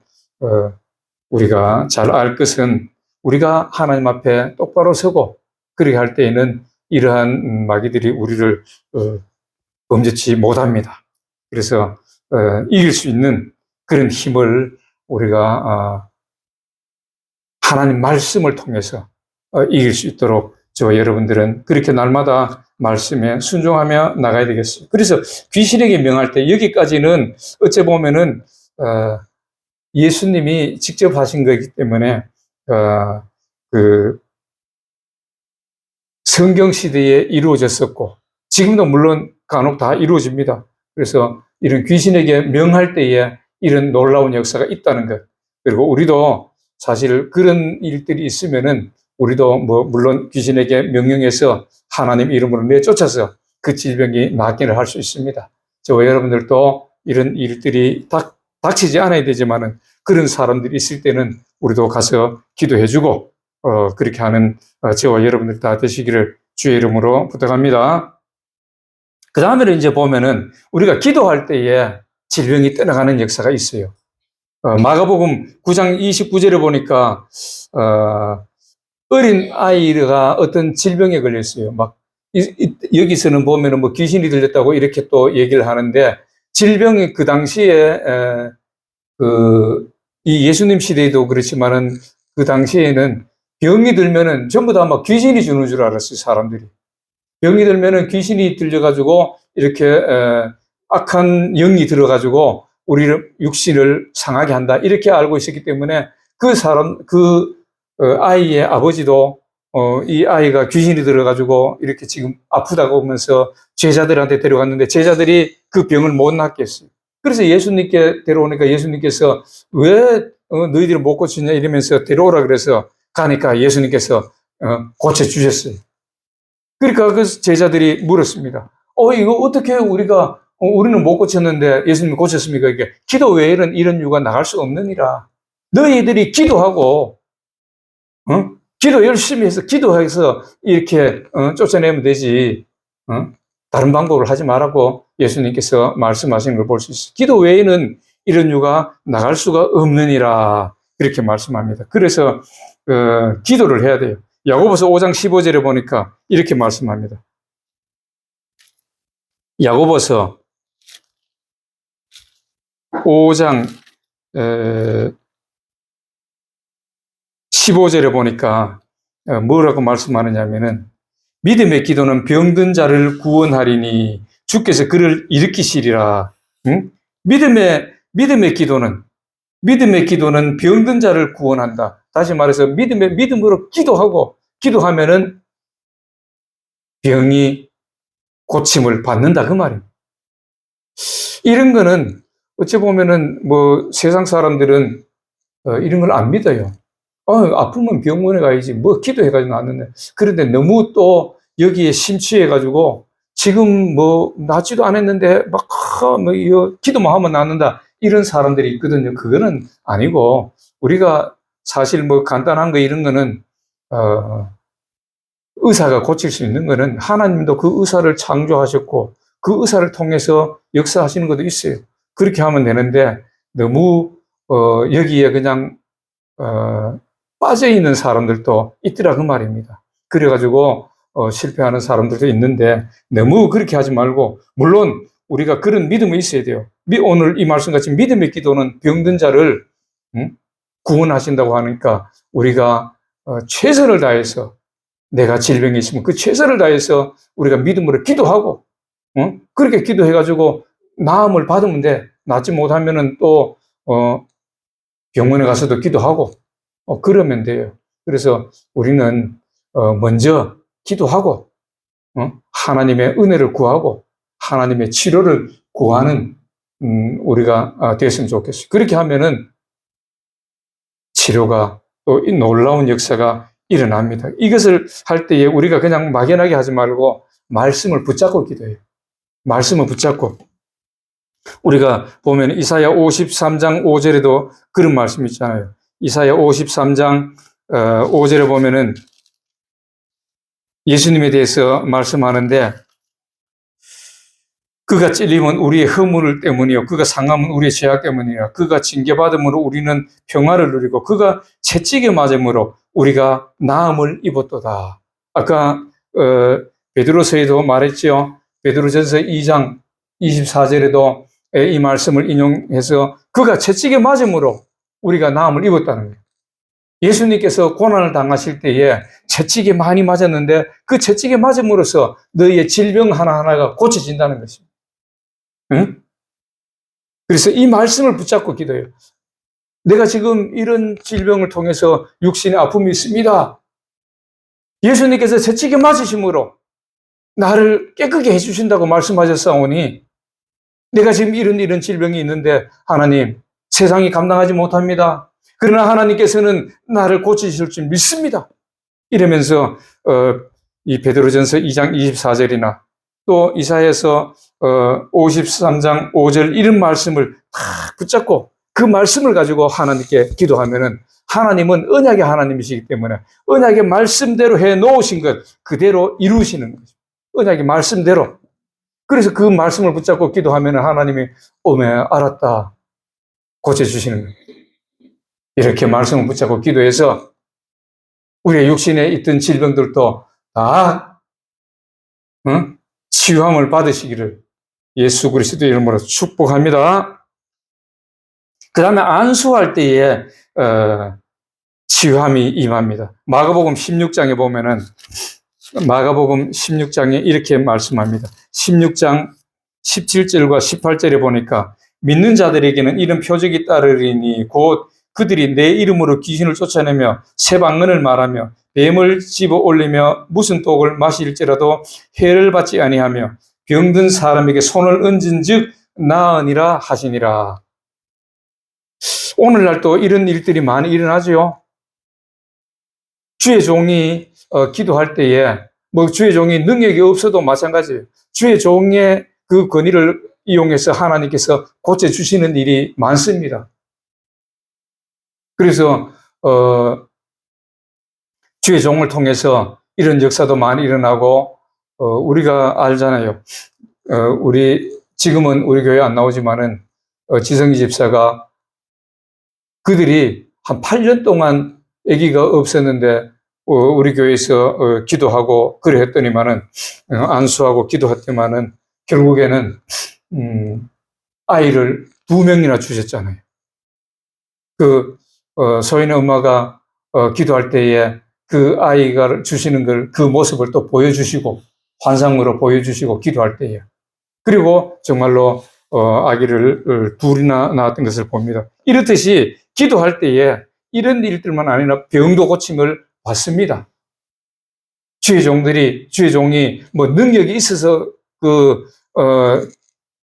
우리가 잘 알 것은 우리가 하나님 앞에 똑바로 서고 그렇게 할 때에는 이러한 마귀들이 우리를 범죄치 못합니다. 그래서 이길 수 있는 그런 힘을 우리가 하나님 말씀을 통해서 이길 수 있도록 저와 여러분들은 그렇게 날마다 말씀에 순종하며 나가야 되겠어요. 그래서 귀신에게 명할 때 여기까지는 어째 보면은 예수님이 직접 하신 거기 때문에 그 성경 시대에 이루어졌었고 지금도 물론 간혹 다 이루어집니다. 그래서 이런 귀신에게 명할 때에 이런 놀라운 역사가 있다는 것. 그리고 우리도 사실 그런 일들이 있으면은 우리도 물론 귀신에게 명령해서 하나님 이름으로 내쫓아서 그 질병이 낫기를 할 수 있습니다. 저와 여러분들도 이런 일들이 닥치지 않아야 되지만은 그런 사람들이 있을 때는 우리도 가서 기도해주고 그렇게 하는 저와 여러분들 다 되시기를 주의 이름으로 부탁합니다. 그 다음에는 이제 보면은 우리가 기도할 때에 질병이 떠나가는 역사가 있어요. 마가복음 9장 29절에 보니까 어린 아이가 어떤 질병에 걸렸어요. 여기서는 보면은 귀신이 들렸다고 이렇게 또 얘기를 하는데 질병이 그 당시에 이 예수님 시대에도 그렇지만은 그 당시에는 병이 들면은 전부 다 귀신이 주는 줄 알았어요, 사람들이. 병이 들면은 귀신이 들려가지고 이렇게 악한 영이 들어가지고 우리를 육신을 상하게 한다 이렇게 알고 있었기 때문에 아이의 아버지도 이 아이가 귀신이 들어가지고 이렇게 지금 아프다고 하면서 제자들한테 데려갔는데 제자들이 그 병을 못 낫겠어요. 그래서 예수님께 데려오니까 예수님께서 왜 너희들이 못 고치냐 이러면서 데려오라 그래서 가니까 예수님께서 고쳐주셨어요. 그러니까 그 제자들이 물었습니다. 이거 어떻게 우리는 못 고쳤는데 예수님이 고쳤습니까? 이게 기도 외에는 이런 유가 나갈 수 없느니라. 너희들이 기도하고, 기도 열심히 해서 기도해서 이렇게 쫓아내면 되지. 다른 방법을 하지 말라고 예수님께서 말씀하시는 걸 볼 수 있어요. 기도 외에는 이런 유가 나갈 수가 없느니라. 이렇게 말씀합니다. 그래서 기도를 해야 돼요. 야고보서 5장 15절에 보니까 이렇게 말씀합니다. 야고보서 5장 15절에 보니까 뭐라고 말씀하느냐면은 믿음의 기도는 병든 자를 구원하리니 주께서 그를 일으키시리라. 응? 믿음의 기도는 병든 자를 구원한다. 다시 말해서 믿음으로 기도하면은 병이 고침을 받는다 그 말이에요. 이런 거는 어찌 보면은 뭐 세상 사람들은 이런 걸 안 믿어요. 아프면 병원에 가야지 뭐 기도해가지고 낫는데. 그런데 너무 또 여기에 심취해가지고 지금 뭐 낫지도 않았는데 막 기도만 하면 낫는다 이런 사람들이 있거든요. 그거는 아니고 우리가 사실 뭐 간단한 거 이런 거는 의사가 고칠 수 있는 거는 하나님도 그 의사를 창조하셨고 그 의사를 통해서 역사하시는 것도 있어요. 그렇게 하면 되는데 너무 여기에 그냥 빠져 있는 사람들도 있더라 그 말입니다. 그래가지고 실패하는 사람들도 있는데 너무 그렇게 하지 말고, 물론 우리가 그런 믿음이 있어야 돼요. 오늘 이 말씀같이 믿음의 기도는 병든 자를 구원하신다고 하니까 우리가 최선을 다해서, 내가 질병이 있으면 그 최선을 다해서 우리가 믿음으로 기도하고 그렇게 기도해가지고 나음을 받으면 돼. 낫지 못하면은 또 병원에 가서도 기도하고 그러면 돼요. 그래서 우리는 먼저 기도하고 하나님의 은혜를 구하고 하나님의 치료를 구하는 우리가 됐으면 좋겠어요. 그렇게 하면은 치료가 또 이 놀라운 역사가 일어납니다. 이것을 할 때에 우리가 그냥 막연하게 하지 말고 말씀을 붙잡고 기도해요. 말씀을 붙잡고. 우리가 보면 이사야 53장 5절에도 그런 말씀이 있잖아요. 이사야 53장 5절에 보면은 예수님에 대해서 말씀하는데, 그가 찔림은 우리의 허물 때문이요 그가 상함은 우리의 죄악 때문이라. 그가 징계받음으로 우리는 평화를 누리고 그가 채찍에 맞음으로 우리가 나음을 입었도다. 아까 베드로서에도 말했죠. 베드로전서 2장 24절에도 이 말씀을 인용해서 그가 채찍에 맞음으로 우리가 나음을 입었다는 거예요. 예수님께서 고난을 당하실 때에 채찍에 많이 맞았는데 그 채찍에 맞음으로써 너희의 질병 하나하나가 고쳐진다는 것입니다. 응? 그래서 이 말씀을 붙잡고 기도해요. 내가 지금 이런 질병을 통해서 육신의 아픔이 있습니다. 예수님께서 채찍에 맞으심으로 나를 깨끗게 해주신다고 말씀하셨사오니 내가 지금 이런 질병이 있는데 하나님, 세상이 감당하지 못합니다. 그러나 하나님께서는 나를 고치실 줄 믿습니다. 이러면서 이 베드로전서 2장 24절이나 또 이사야서 53장 5절 이런 말씀을 다 붙잡고 그 말씀을 가지고 하나님께 기도하면은 하나님은 언약의 하나님이시기 때문에 언약의 말씀대로 해 놓으신 것 그대로 이루시는 거죠. 언약의 말씀대로. 그래서 그 말씀을 붙잡고 기도하면은 하나님이 알았다. 고쳐주시는 거예요. 이렇게 말씀을 붙잡고 기도해서 우리의 육신에 있던 질병들도 다 치유함을 받으시기를 예수 그리스도의 이름으로 축복합니다. 그 다음에 안수할 때에 치유함이 임합니다. 마가복음 16장에 보면은 마가복음 16장에 이렇게 말씀합니다. 16장 17절과 18절에 보니까 믿는 자들에게는 이런 표적이 따르리니 곧 그들이 내 이름으로 귀신을 쫓아내며 새 방언을 말하며 뱀을 집어 올리며 무슨 독을 마실지라도 해를 받지 아니하며 병든 사람에게 손을 얹은 즉 나으니라 하시니라. 오늘날 또 이런 일들이 많이 일어나죠. 주의 종이 기도할 때에 뭐 주의 종이 능력이 없어도 마찬가지예요. 주의 종의 그 권위를 이용해서 하나님께서 고쳐주시는 일이 많습니다. 그래서 주의 종을 통해서 이런 역사도 많이 일어나고 우리가 알잖아요. 지금은 우리 교회 안 나오지만은 지성희 집사가 그들이 한 8년 동안 아기가 없었는데 우리 교회에서 기도하고 그래 했더니만은 안수하고 기도했더니만은 결국에는 아이를 2명이나 주셨잖아요. 소인의 엄마가 기도할 때에 그 아이가 주시는 그 모습을 또 보여주시고 환상으로 보여주시고 기도할 때에 그리고 정말로 아기를 2이나 낳았던 것을 봅니다. 이렇듯이 기도할 때에 이런 일들만 아니라 병도 고침을 받습니다. 주의 종이 뭐 능력이 있어서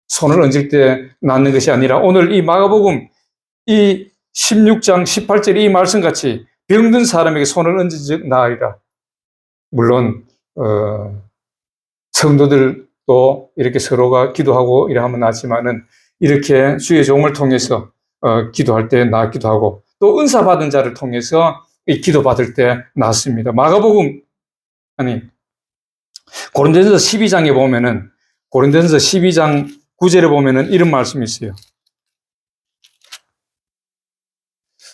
손을 얹을 때 낫는 것이 아니라 오늘 이 마가복음 이 16장 18절 이 말씀같이 병든 사람에게 손을 얹은 즉 나으리라. 물론 성도들도 이렇게 서로가 기도하고 이래 하면 낫지만은 이렇게 주의 종을 통해서 기도할 때 낫기도 하고 또 은사 받은 자를 통해서 이 기도 받을 때 낫습니다. 고린도전서 12장에 보면은 고린도전서 12장 9절에 보면은 이런 말씀이 있어요.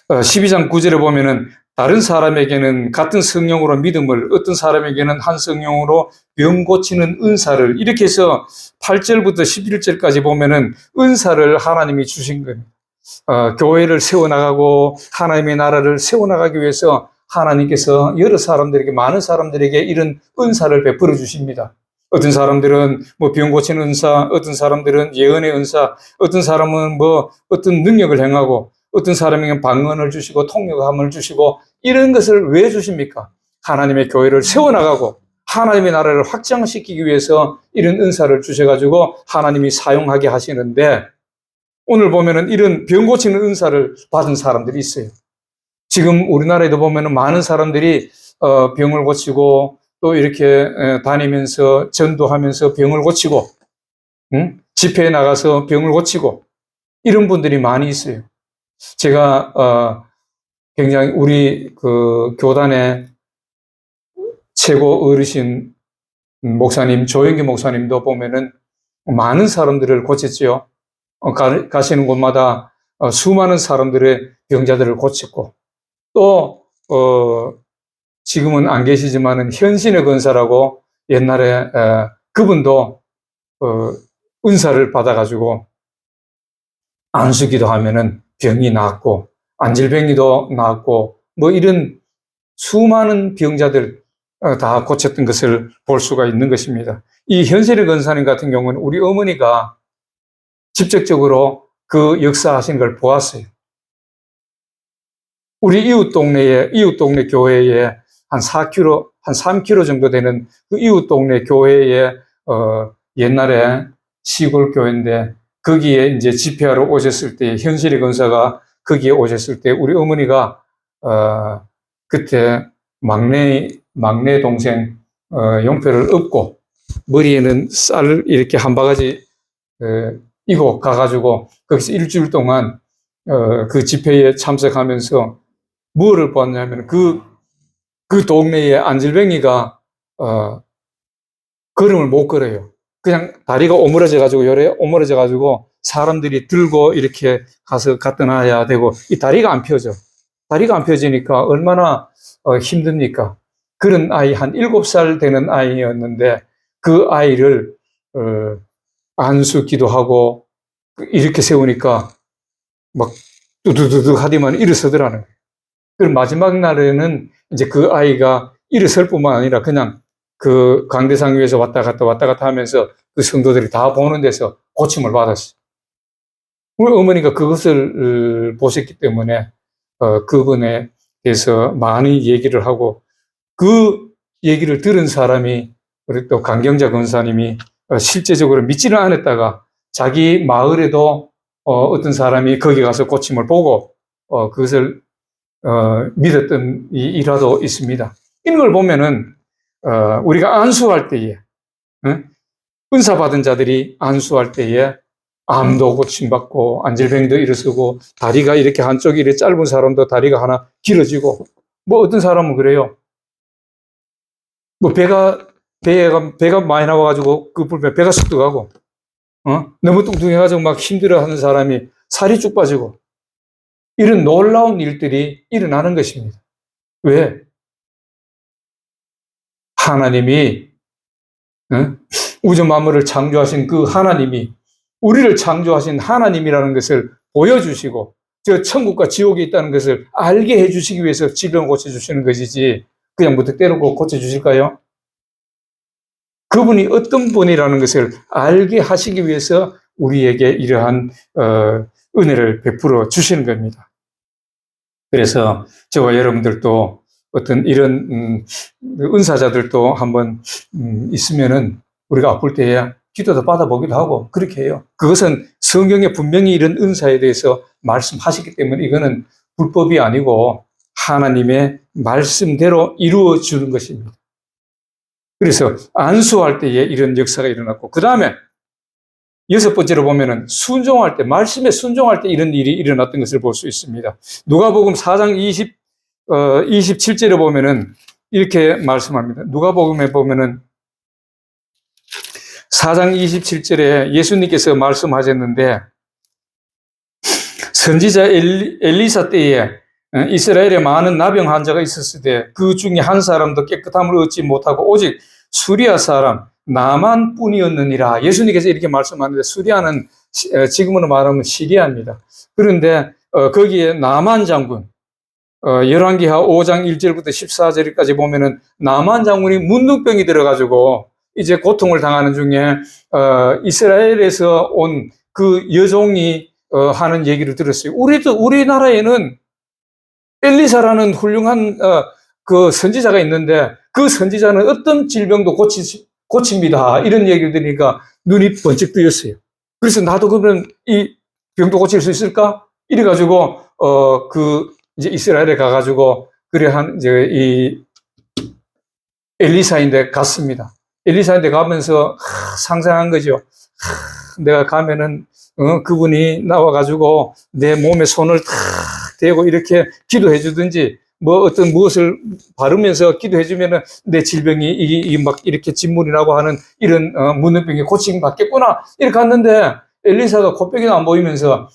12장 9절에 보면은 다른 사람에게는 같은 성령으로 믿음을, 어떤 사람에게는 한 성령으로 병 고치는 은사를, 이렇게 해서 8절부터 11절까지 보면은 은사를 하나님이 주신 겁니다. 교회를 세워나가고 하나님의 나라를 세워나가기 위해서 하나님께서 여러 사람들에게, 많은 사람들에게 이런 은사를 베풀어 주십니다. 어떤 사람들은 뭐 병 고치는 은사, 어떤 사람들은 예언의 은사, 어떤 사람은 뭐 어떤 능력을 행하고, 어떤 사람에게는 방언을 주시고 통역함을 주시고, 이런 것을 왜 주십니까? 하나님의 교회를 세워나가고 하나님의 나라를 확장시키기 위해서 이런 은사를 주셔가지고 하나님이 사용하게 하시는데, 오늘 보면은 이런 병 고치는 은사를 받은 사람들이 있어요. 지금 우리나라에도 보면은 많은 사람들이 병을 고치고 또 이렇게 다니면서 전도하면서 병을 고치고, 집회에 나가서 병을 고치고, 이런 분들이 많이 있어요. 제가 굉장히 우리 그 교단의 최고 어르신 목사님 조영기 목사님도 보면은 많은 사람들을 고쳤죠. 가시는 곳마다 수많은 사람들의 병자들을 고쳤고, 또 지금은 안 계시지만은 현신의 권사라고 옛날에 그분도 은사를 받아가지고 안수기도 하면은 병이 낫고 안질병이도 낫고 뭐 이런 수많은 병자들 다 고쳤던 것을 볼 수가 있는 것입니다. 이 현실의 권사님 같은 경우는 우리 어머니가 직접적으로 그 역사하신 걸 보았어요. 우리 이웃 동네 교회에 한 4km, 한 3km 정도 되는 그 이웃 동네 교회에 옛날에 시골 교회인데 거기에 이제 집회하러 오셨을 때 현실의 권사가 거기에 오셨을 때 우리 어머니가 그때 막내 동생 용표를 업고 머리에는 쌀을 이렇게 한 바가지 이고 가가지고 거기서 일주일 동안 그 집회에 참석하면서 뭐를 보았냐면 그 동네에 안질뱅이가 걸음을 못 걸어요. 그냥 다리가 오므러져가지고 요래 오므러져가지고 사람들이 들고 이렇게 가서 갖다 놔야 되고 이 다리가 안 펴져. 다리가 안 펴지니까 얼마나 힘듭니까? 그런 아이 한 7살 되는 아이였는데 그 아이를 안수 기도하고 이렇게 세우니까 막 뚜두두둑 하더만 일어서더라는 거예요. 그럼 마지막 날에는 이제 그 아이가 일어설 뿐만 아니라 그냥 그 강대상 위에서 왔다 갔다 하면서 그 성도들이 다 보는 데서 고침을 받았어요. 우리 어머니가 그것을 보셨기 때문에 그분에 대해서 많이 얘기를 하고, 그 얘기를 들은 사람이 우리 또 강경자 권사님이 실제적으로 믿지는 않았다가 자기 마을에도 어떤 사람이 거기 가서 고침을 보고 그것을 믿었던 이 일화도 있습니다. 이런 걸 보면은 우리가 안수할 때에 은사 받은 자들이 안수할 때에 암도 고침받고 안질병도 일어서고 다리가 이렇게 한쪽이 이렇게 짧은 사람도 다리가 하나 길어지고 뭐 어떤 사람은 그래요. 뭐 배가 많이 나와가지고 그 불면 배가 쑥 들어가고 너무 뚱뚱해가지고 막 힘들어하는 사람이 살이 쭉 빠지고 이런 놀라운 일들이 일어나는 것입니다. 왜? 하나님이 우주 만물을 창조하신 그 하나님이 우리를 창조하신 하나님이라는 것을 보여주시고 저 천국과 지옥이 있다는 것을 알게 해주시기 위해서 질병을 고쳐주시는 것이지 그냥 무턱대로 고쳐주실까요? 그분이 어떤 분이라는 것을 알게 하시기 위해서 우리에게 이러한 은혜를 베풀어 주시는 겁니다. 그래서 저와 여러분들도 어떤 이런 은사자들도 한번 있으면은 우리가 아플 때에 기도도 받아보기도 하고 그렇게 해요. 그것은 성경에 분명히 이런 은사에 대해서 말씀하셨기 때문에 이거는 불법이 아니고 하나님의 말씀대로 이루어주는 것입니다. 그래서 안수할 때에 이런 역사가 일어났고 그 다음에 6번째로 보면은 순종할 때, 말씀에 순종할 때 이런 일이 일어났던 것을 볼 수 있습니다. 누가복음 4장 27절에 보면은 이렇게 말씀합니다. 누가복음에 보면은 4장 27절에 예수님께서 말씀하셨는데 선지자 엘리사 때에 이스라엘에 많은 나병 환자가 있었을 때 그 중에 한 사람도 깨끗함을 얻지 못하고 오직 수리아 사람 나만 뿐이었느니라. 예수님께서 이렇게 말씀하는데 수리아는 지금으로 말하면 시리아입니다. 그런데 거기에 나만 장군 열왕기하 5장 1절부터 14절까지 보면은 나만 장군이 문둥병이 들어가지고 이제 고통을 당하는 중에 이스라엘에서 온 그 여종이 하는 얘기를 들었어요. 우리나라에는 엘리사라는 훌륭한 그 선지자가 있는데 그 선지자는 어떤 질병도 고칩니다. 이런 얘기를 들으니까 눈이 번쩍 뜨였어요. 그래서 나도 그러면 이 병도 고칠 수 있을까? 이래가지고 이제 이스라엘에 가가지고 이제 이 엘리사인데 갔습니다. 엘리사인데 가면서 상상한 거죠. 내가 가면은 그분이 나와가지고 내 몸에 손을 탁 대고 이렇게 기도해 주든지 뭐 어떤 무엇을 바르면서 기도해 주면은 내 질병이 막 이렇게 진물이 나고 하는 이런 문둥병이 고침 받겠구나 이렇게 갔는데 엘리사가 코빼기도 안 보이면서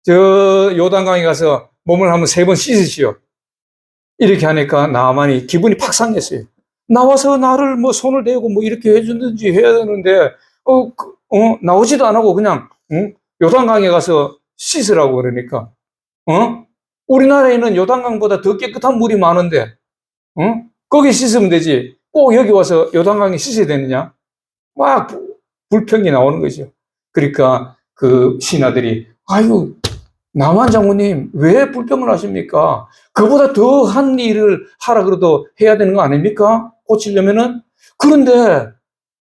저 요단강에 가서 몸을 한번 3번 씻으시오 이렇게 하니까 나만이 기분이 팍 상했어요. 나와서 나를 뭐 손을 대고 뭐 이렇게 해주든지 해야 되는데 나오지도 안 하고 그냥 요단강에 가서 씻으라고 그러니까 우리나라에는 요단강보다 더 깨끗한 물이 많은데 거기 씻으면 되지 꼭 여기 와서 요단강에 씻어야 되느냐 막 불평이 나오는 거죠. 그러니까 그 신하들이 아유 남한 장군님 왜 불평을 하십니까? 그보다 더한 일을 하라 그래도 해야 되는 거 아닙니까? 고치려면은. 그런데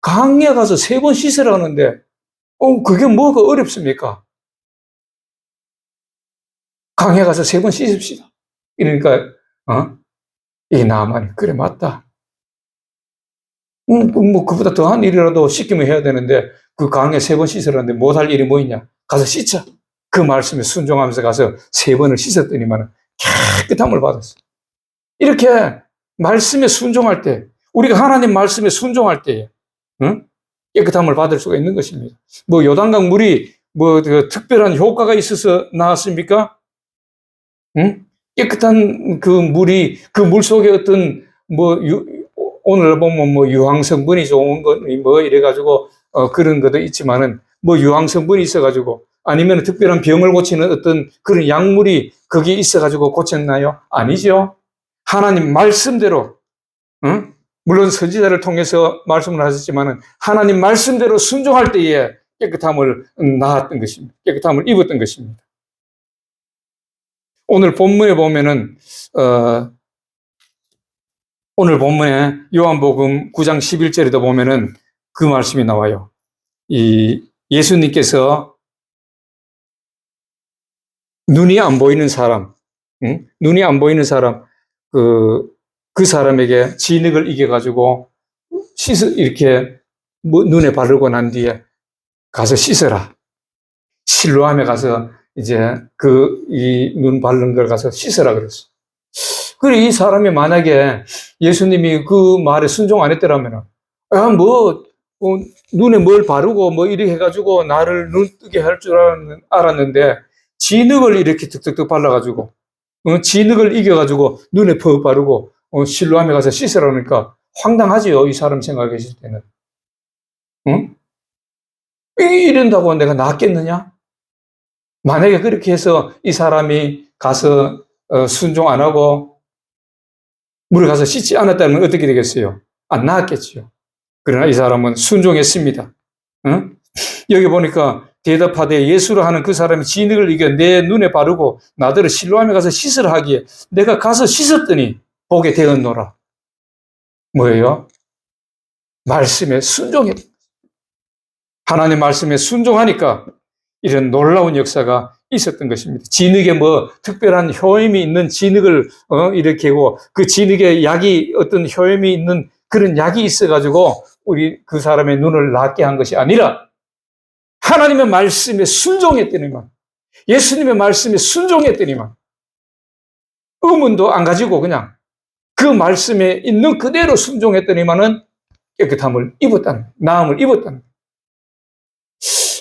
강에 가서 3번 씻으라는데 그게 뭐가 어렵습니까? 강에 가서 3번 씻읍시다. 이러니까 이 나만이 그래 맞다. 뭐 그보다 더한 일이라도 시키면 해야 되는데 그 강에 3번 씻으라는데 못할 일이 뭐 있냐? 가서 씻자. 그 말씀에 순종하면서 가서 3번을 씻었더니만 깨끗함을 받았어요. 이렇게 말씀에 순종할 때, 우리가 하나님 말씀에 순종할 때에 깨끗함을 받을 수가 있는 것입니다. 뭐 요단강 물이 뭐 특별한 효과가 있어서 나왔습니까? 깨끗한 그 물이 그 물 속에 어떤 뭐 오늘 보면 뭐 유황 성분이 좋은 거 뭐 이래가지고 그런 것도 있지만은 뭐 유황 성분이 있어가지고 아니면 특별한 병을 고치는 어떤 그런 약물이 거기에 있어가지고 고쳤나요? 아니죠. 하나님 말씀대로, 물론 선지자를 통해서 말씀을 하셨지만은 하나님 말씀대로 순종할 때에 깨끗함을 나았던 것입니다. 깨끗함을 입었던 것입니다. 오늘 본문에 보면은, 오늘 본문에 요한복음 9장 11절에도 보면은 그 말씀이 나와요. 이 예수님께서 눈이 안 보이는 사람, 응? 눈이 안 보이는 사람, 그 사람에게 진흙을 이겨가지고 이렇게 눈에 바르고 난 뒤에 가서 씻어라. 실로암에 가서 이제 이 눈 바른 걸 가서 씻어라 그랬어. 그래, 이 사람이 만약에 예수님이 그 말에 순종 안 했더라면, 눈에 뭘 바르고 이렇게 해가지고 나를 눈 뜨게 할 줄 알았는데, 진흙을 이렇게 득득득 발라가지고, 진흙을 이겨가지고 눈에 퍽 바르고, 실로암에 가서 씻으라니까 황당하지요, 이 사람 생각했을 때는. 응? 이런다고 내가 낫겠느냐? 만약에 그렇게 해서 이 사람이 가서 순종 안 하고 물에 가서 씻지 않았다면 어떻게 되겠어요? 안 나았겠지요. 그러나 이 사람은 순종했습니다. 응? 여기 보니까 대답하되 예수를 하는 그 사람이 진흙을 이겨 내 눈에 바르고 나더러 실로암에 가서 씻으라 하기에 내가 가서 씻었더니 보게 되었노라. 뭐예요? 말씀에 순종했. 하나님 말씀에 순종하니까 이런 놀라운 역사가 있었던 것입니다. 진흙에 특별한 효임이 있는 진흙을 이렇게 하고 그 진흙에 약이 어떤 효임이 있는 그런 약이 있어가지고 우리 그 사람의 눈을 낫게 한 것이 아니라 하나님의 말씀에 순종했더니만, 예수님의 말씀에 순종했더니만, 의문도 안 가지고 그냥 그 말씀에 있는 그대로 순종했더니만은 깨끗함을 입었다는, 나음을 입었다는.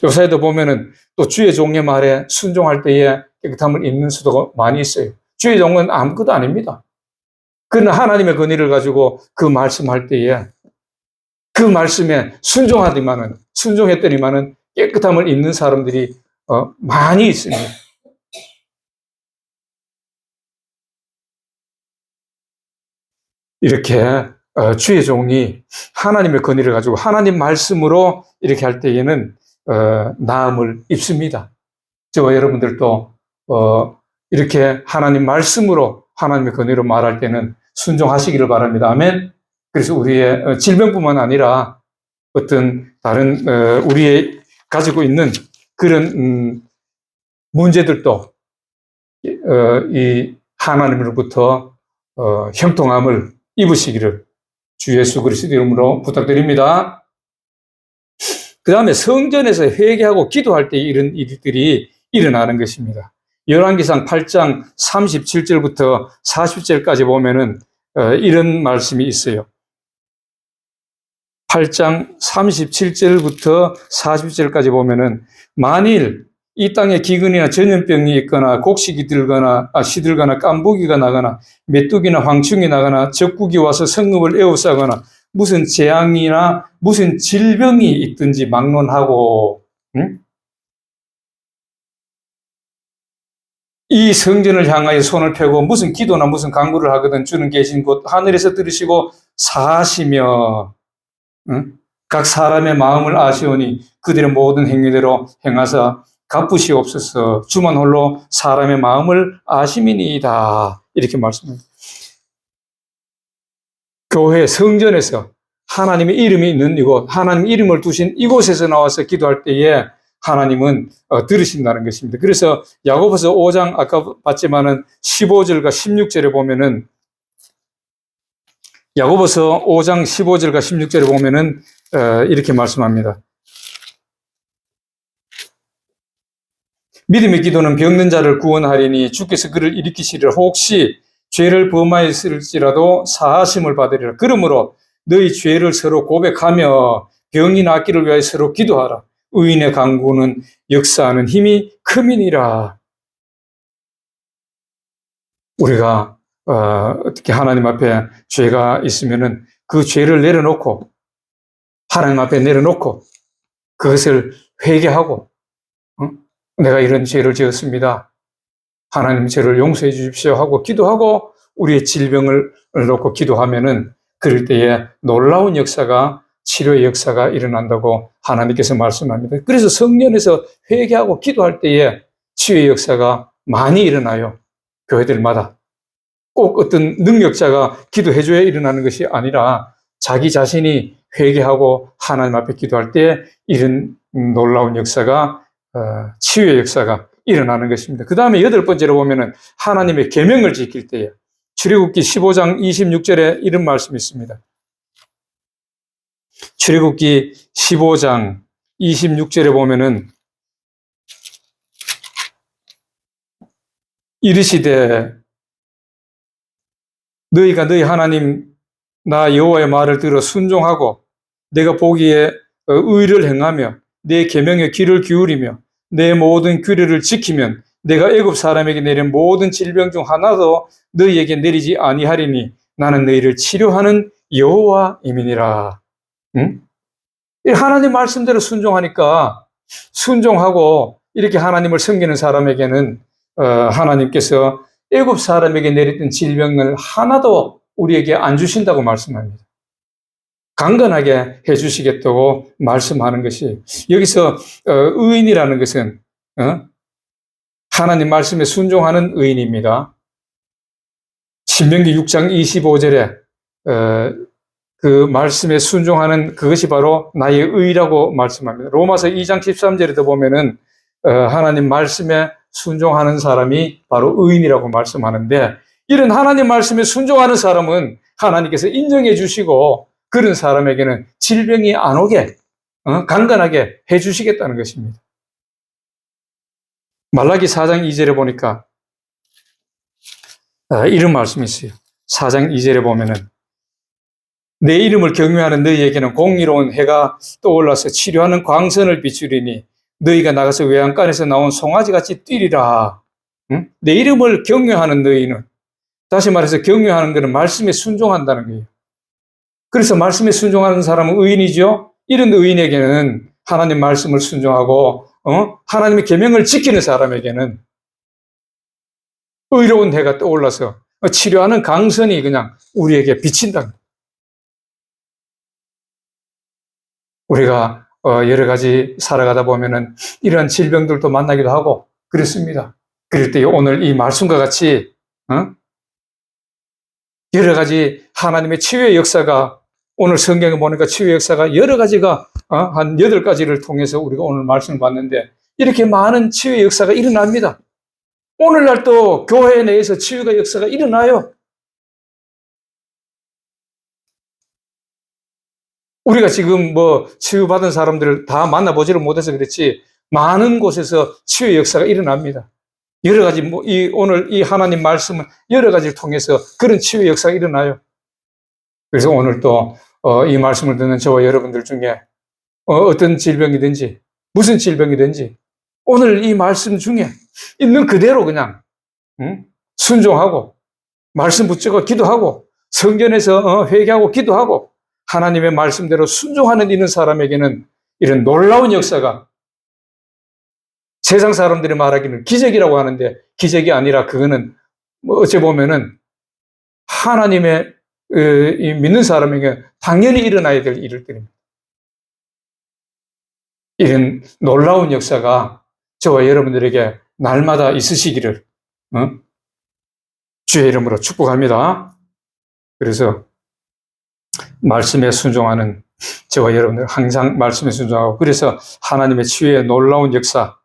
요사에도 보면은 또 주의 종의 말에 순종할 때에 깨끗함을 입는 수도 많이 있어요. 주의 종은 아무것도 아닙니다. 그는 하나님의 권위를 가지고 그 말씀할 때에 그 말씀에 순종했더니만은 깨끗함을 입는 사람들이 많이 있습니다. 이렇게 주의 종이 하나님의 권위를 가지고 하나님 말씀으로 이렇게 할 때에는 나음을 입습니다. 저와 여러분들도 이렇게 하나님 말씀으로 하나님의 권위로 말할 때는 순종하시기를 바랍니다. 아멘. 그래서 우리의 질병뿐만 아니라 어떤 다른 우리의 가지고 있는 그런 문제들도 이 하나님으로부터 형통함을 입으시기를 주 예수 그리스도 이름으로 부탁드립니다. 그 다음에 성전에서 회개하고 기도할 때 이런 일들이 일어나는 것입니다. 열왕기상 8장 37절부터 40절까지 보면은 이런 말씀이 있어요. 8장 37절부터 40절까지 보면은 만일 이 땅에 기근이나 전염병이 있거나 곡식이 시들거나 깐부기가 나거나 메뚜기나 황충이 나거나 적국이 와서 성읍을 에워싸거나 무슨 재앙이나 무슨 질병이 있든지 막론하고 이 성전을 향하여 손을 펴고 무슨 기도나 무슨 간구를 하거든 주는 계신 곳 하늘에서 들으시고 사하시며 각 사람의 마음을 아시오니 그들의 모든 행위대로 행하사 갚으시옵소서. 주만 홀로 사람의 마음을 아심이니이다. 이렇게 말씀합니다. 교회 성전에서 하나님의 이름이 있는 이곳, 하나님 이름을 두신 이곳에서 나와서 기도할 때에 하나님은 들으신다는 것입니다. 그래서 야고보서 5장 아까 봤지만은 15절과 16절에 보면은 야고보서 5장 15절과 16절에 보면은 이렇게 말씀합니다. 믿음의 기도는 병든 자를 구원하리니 주께서 그를 일으키시리라. 혹시 죄를 범하였을지라도 사하심을 받으리라. 그러므로 너희 죄를 서로 고백하며 병이 낫기를 위하여 서로 기도하라. 의인의 간구는 역사하는 힘이 큼이니라. 우리가 어떻게 하나님 앞에 죄가 있으면은 그 죄를 내려놓고 하나님 앞에 내려놓고 그것을 회개하고 내가 이런 죄를 지었습니다. 하나님 죄를 용서해 주십시오 하고 기도하고 우리의 질병을 놓고 기도하면은 그럴 때에 놀라운 역사가 치료의 역사가 일어난다고 하나님께서 말씀합니다. 그래서 성전에서 회개하고 기도할 때에 치유의 역사가 많이 일어나요. 교회들마다. 꼭 어떤 능력자가 기도해줘야 일어나는 것이 아니라 자기 자신이 회개하고 하나님 앞에 기도할 때 이런 놀라운 역사가 치유의 역사가 일어나는 것입니다. 그 다음에 여덟 번째로 보면은 하나님의 계명을 지킬 때에 출애굽기 15장 26절에 이런 말씀이 있습니다. 출애굽기 15장 26절에 보면은 이르시되 너희가 너희 하나님 나 여호와의 말을 들어 순종하고 내가 보기에 의를 행하며 내 계명에 귀를 기울이며 내 모든 규례를 지키면 내가 애굽 사람에게 내린 모든 질병 중 하나도 너희에게 내리지 아니하리니 나는 너희를 치료하는 여호와임이니라. 응? 하나님 말씀대로 순종하니까 순종하고 이렇게 하나님을 섬기는 사람에게는 하나님께서 애굽 사람에게 내렸던 질병을 하나도 우리에게 안 주신다고 말씀합니다. 강건하게 해주시겠다고 말씀하는 것이 여기서 의인이라는 것은 하나님 말씀에 순종하는 의인입니다. 신명기 6장 25절에 그 말씀에 순종하는 그것이 바로 나의 의라고 말씀합니다. 로마서 2장 13절에도 보면은 하나님 말씀에 순종하는 사람이 바로 의인이라고 말씀하는데 이런 하나님 말씀에 순종하는 사람은 하나님께서 인정해 주시고 그런 사람에게는 질병이 안 오게 강건하게 해 주시겠다는 것입니다. 말라기 4장 2절에 보니까 이런 말씀이 있어요. 4장 2절에 보면은 내 이름을 경외하는 너희에게는 공의로운 해가 떠올라서 치료하는 광선을 비추리니 너희가 나가서 외양간에서 나온 송아지같이 뛰리라. 응? 내 이름을 경외하는 너희는 다시 말해서 경외하는 것은 말씀에 순종한다는 거예요. 그래서 말씀에 순종하는 사람은 의인이죠. 이런 의인에게는 하나님 말씀을 순종하고 하나님의 계명을 지키는 사람에게는 의로운 해가 떠올라서 치료하는 강선이 그냥 우리에게 비친다. 우리가 여러 가지 살아가다 보면은 이런 질병들도 만나기도 하고 그렇습니다. 그럴 때 오늘 이 말씀과 같이 여러 가지 하나님의 치유의 역사가 오늘 성경에 보니까 치유의 역사가 여러 가지가 한 8가지를 통해서 우리가 오늘 말씀을 봤는데 이렇게 많은 치유의 역사가 일어납니다. 오늘날 또 교회 내에서 치유의 역사가 일어나요. 우리가 지금 치유받은 사람들을 다 만나보지를 못해서 그렇지 많은 곳에서 치유의 역사가 일어납니다. 여러 가지 오늘 이 하나님 말씀은 여러 가지를 통해서 그런 치유의 역사가 일어나요. 그래서 오늘 또 이 말씀을 듣는 저와 여러분들 중에 어떤 질병이든지 무슨 질병이든지 오늘 이 말씀 중에 있는 그대로 그냥 순종하고 말씀 붙잡고 기도하고 성전에서 회개하고 기도하고 하나님의 말씀대로 순종하는 있는 사람에게는 이런 놀라운 역사가 세상 사람들이 말하기는 기적이라고 하는데 기적이 아니라 그거는 어찌 보면은 하나님의 믿는 사람에게 당연히 일어나야 될 일들입니다. 이런 놀라운 역사가 저와 여러분들에게 날마다 있으시기를 주의 이름으로 축복합니다. 그래서 말씀에 순종하는 저와 여러분들 항상 말씀에 순종하고 그래서 하나님의 치유의 놀라운 역사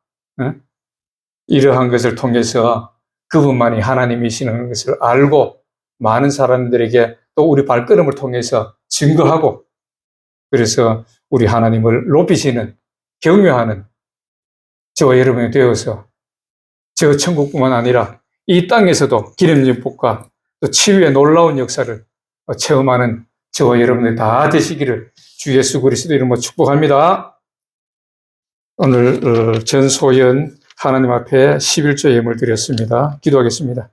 이러한 것을 통해서 그분만이 하나님이시는 것을 알고 많은 사람들에게 또 우리 발걸음을 통해서 증거하고 그래서 우리 하나님을 높이시는 경외하는 저와 여러분이 되어서 저 천국뿐만 아니라 이 땅에서도 기름진 복과 또 치유의 놀라운 역사를 체험하는 저와 여러분들 다 되시기를 주 예수 그리스도 이름으로 축복합니다. 오늘 전소연 하나님 앞에 11조 예물 드렸습니다. 기도하겠습니다.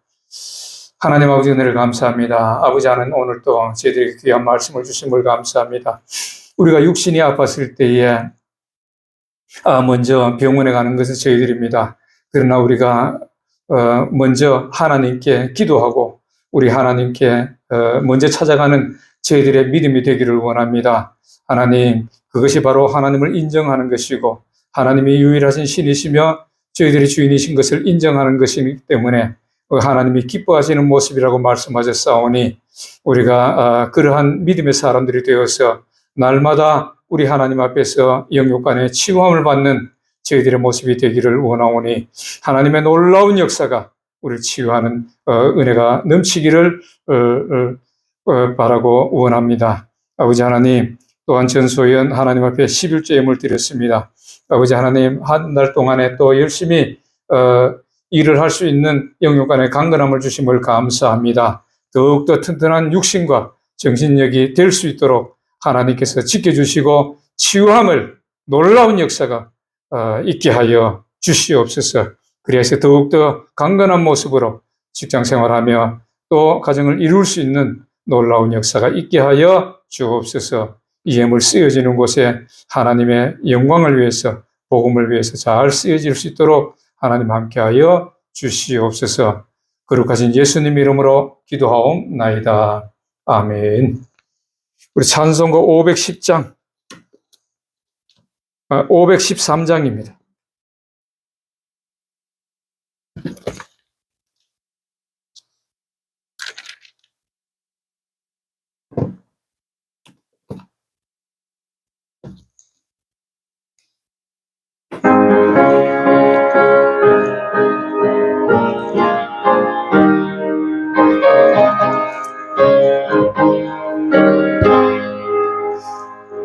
하나님 아버지 은혜를 감사합니다. 아버지 하나님 오늘 또 저희들에게 귀한 말씀을 주심을 감사합니다. 우리가 육신이 아팠을 때에 먼저 병원에 가는 것은 저희들입니다. 그러나 우리가 먼저 하나님께 기도하고 우리 하나님께 먼저 찾아가는 저희들의 믿음이 되기를 원합니다. 하나님, 그것이 바로 하나님을 인정하는 것이고 하나님이 유일하신 신이시며 저희들의 주인이신 것을 인정하는 것이기 때문에 하나님이 기뻐하시는 모습이라고 말씀하셨사오니 우리가 그러한 믿음의 사람들이 되어서 날마다 우리 하나님 앞에서 영육간의 치유함을 받는 저희들의 모습이 되기를 원하오니 하나님의 놀라운 역사가 우리를 치유하는 은혜가 넘치기를 바라고 원합니다. 아버지 하나님, 또한 전소연 하나님 앞에 11조 예물 드렸습니다. 아버지 하나님, 한 달 동안에 또 열심히 일을 할 수 있는 영육간의 강건함을 주심을 감사합니다. 더욱더 튼튼한 육신과 정신력이 될 수 있도록 하나님께서 지켜주시고 치유함을 놀라운 역사가 있게 하여 주시옵소서. 그래서 더욱더 강건한 모습으로 직장 생활하며 또 가정을 이룰 수 있는 놀라운 역사가 있게 하여 주옵소서. 이 예물 쓰여지는 곳에 하나님의 영광을 위해서, 복음을 위해서 잘 쓰여질 수 있도록 하나님 함께하여 주시옵소서. 거룩하신 예수님 이름으로 기도하옵나이다. 아멘. 우리 찬송가 510장, 513장입니다.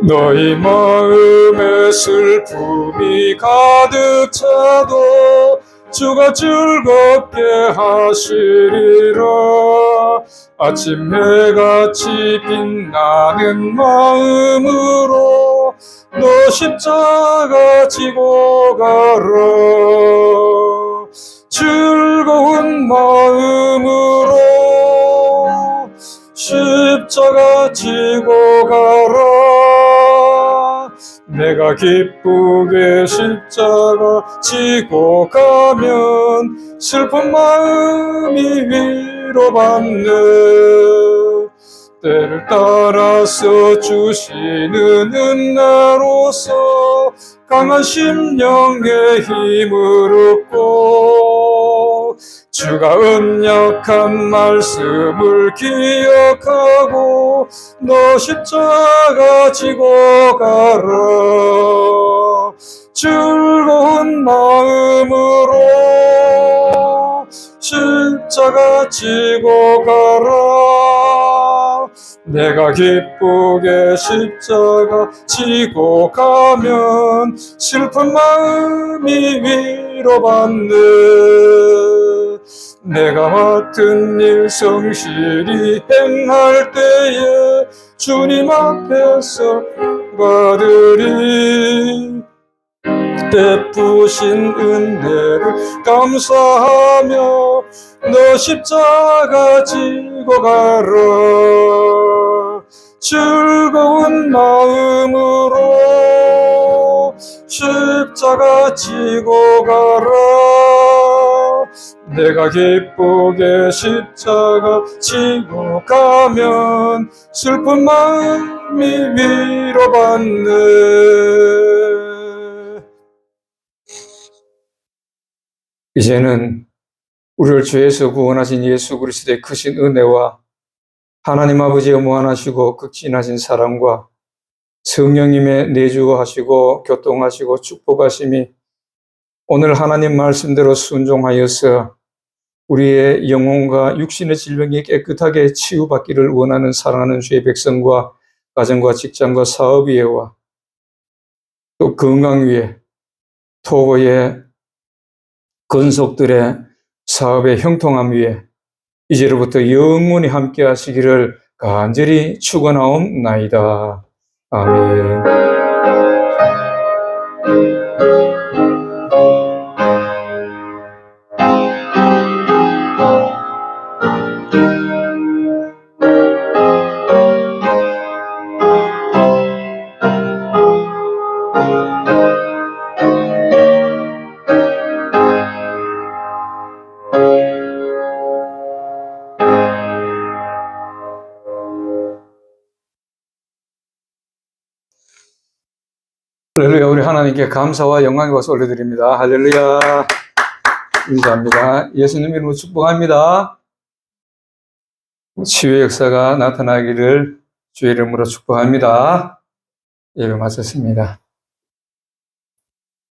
너희 마음에 슬픔이 가득 차도 주가 즐겁게 하시리라. 아침 해같이 빛나는 마음으로 너 십자가 지고 가라. 즐거운 마음으로 십자가 지고 가라. 내가 기쁘게 십자가 지고 가면 슬픈 마음이 위로받네. 때를 따라서 주시는 은혜로서 강한 심령의 힘을 얻고 주가 언약한 말씀을 기억하고 너 십자가 지고 가라. 즐거운 마음으로 십자가 지고 가라. 내가 기쁘게 십자가 지고 가면 슬픈 마음이 위로받네. 내가 맡은 일 성실히 행할 때에 주님 앞에서 받으리. 베푸신 은혜를 감사하며 너 십자가 지고 가라. 즐거운 마음으로 십자가 지고 가라. 내가 기쁘게 십자가 지고 가면 슬픈 마음이 위로받네. 이제는 우리를 죄에서 구원하신 예수 그리스도의 크신 은혜와 하나님 아버지의 무한하시고 극진하신 사랑과 성령님의 내주하시고 교통하시고 축복하심이 오늘 하나님 말씀대로 순종하여서 우리의 영혼과 육신의 질병이 깨끗하게 치유받기를 원하는 사랑하는 주의 백성과 가정과 직장과 사업 위에와 또 건강 위에 토고의 건속들의 사업의 형통함 위에 이제로부터 영원히 함께 하시기를 간절히 축원하옵나이다. 아멘. 할렐루야. 우리 하나님께 감사와 영광의 박수 올려드립니다. 할렐루야. 인사합니다. 예수님 이름으로 축복합니다. 치유의 역사가 나타나기를 주의 이름으로 축복합니다. 예배 마쳤습니다.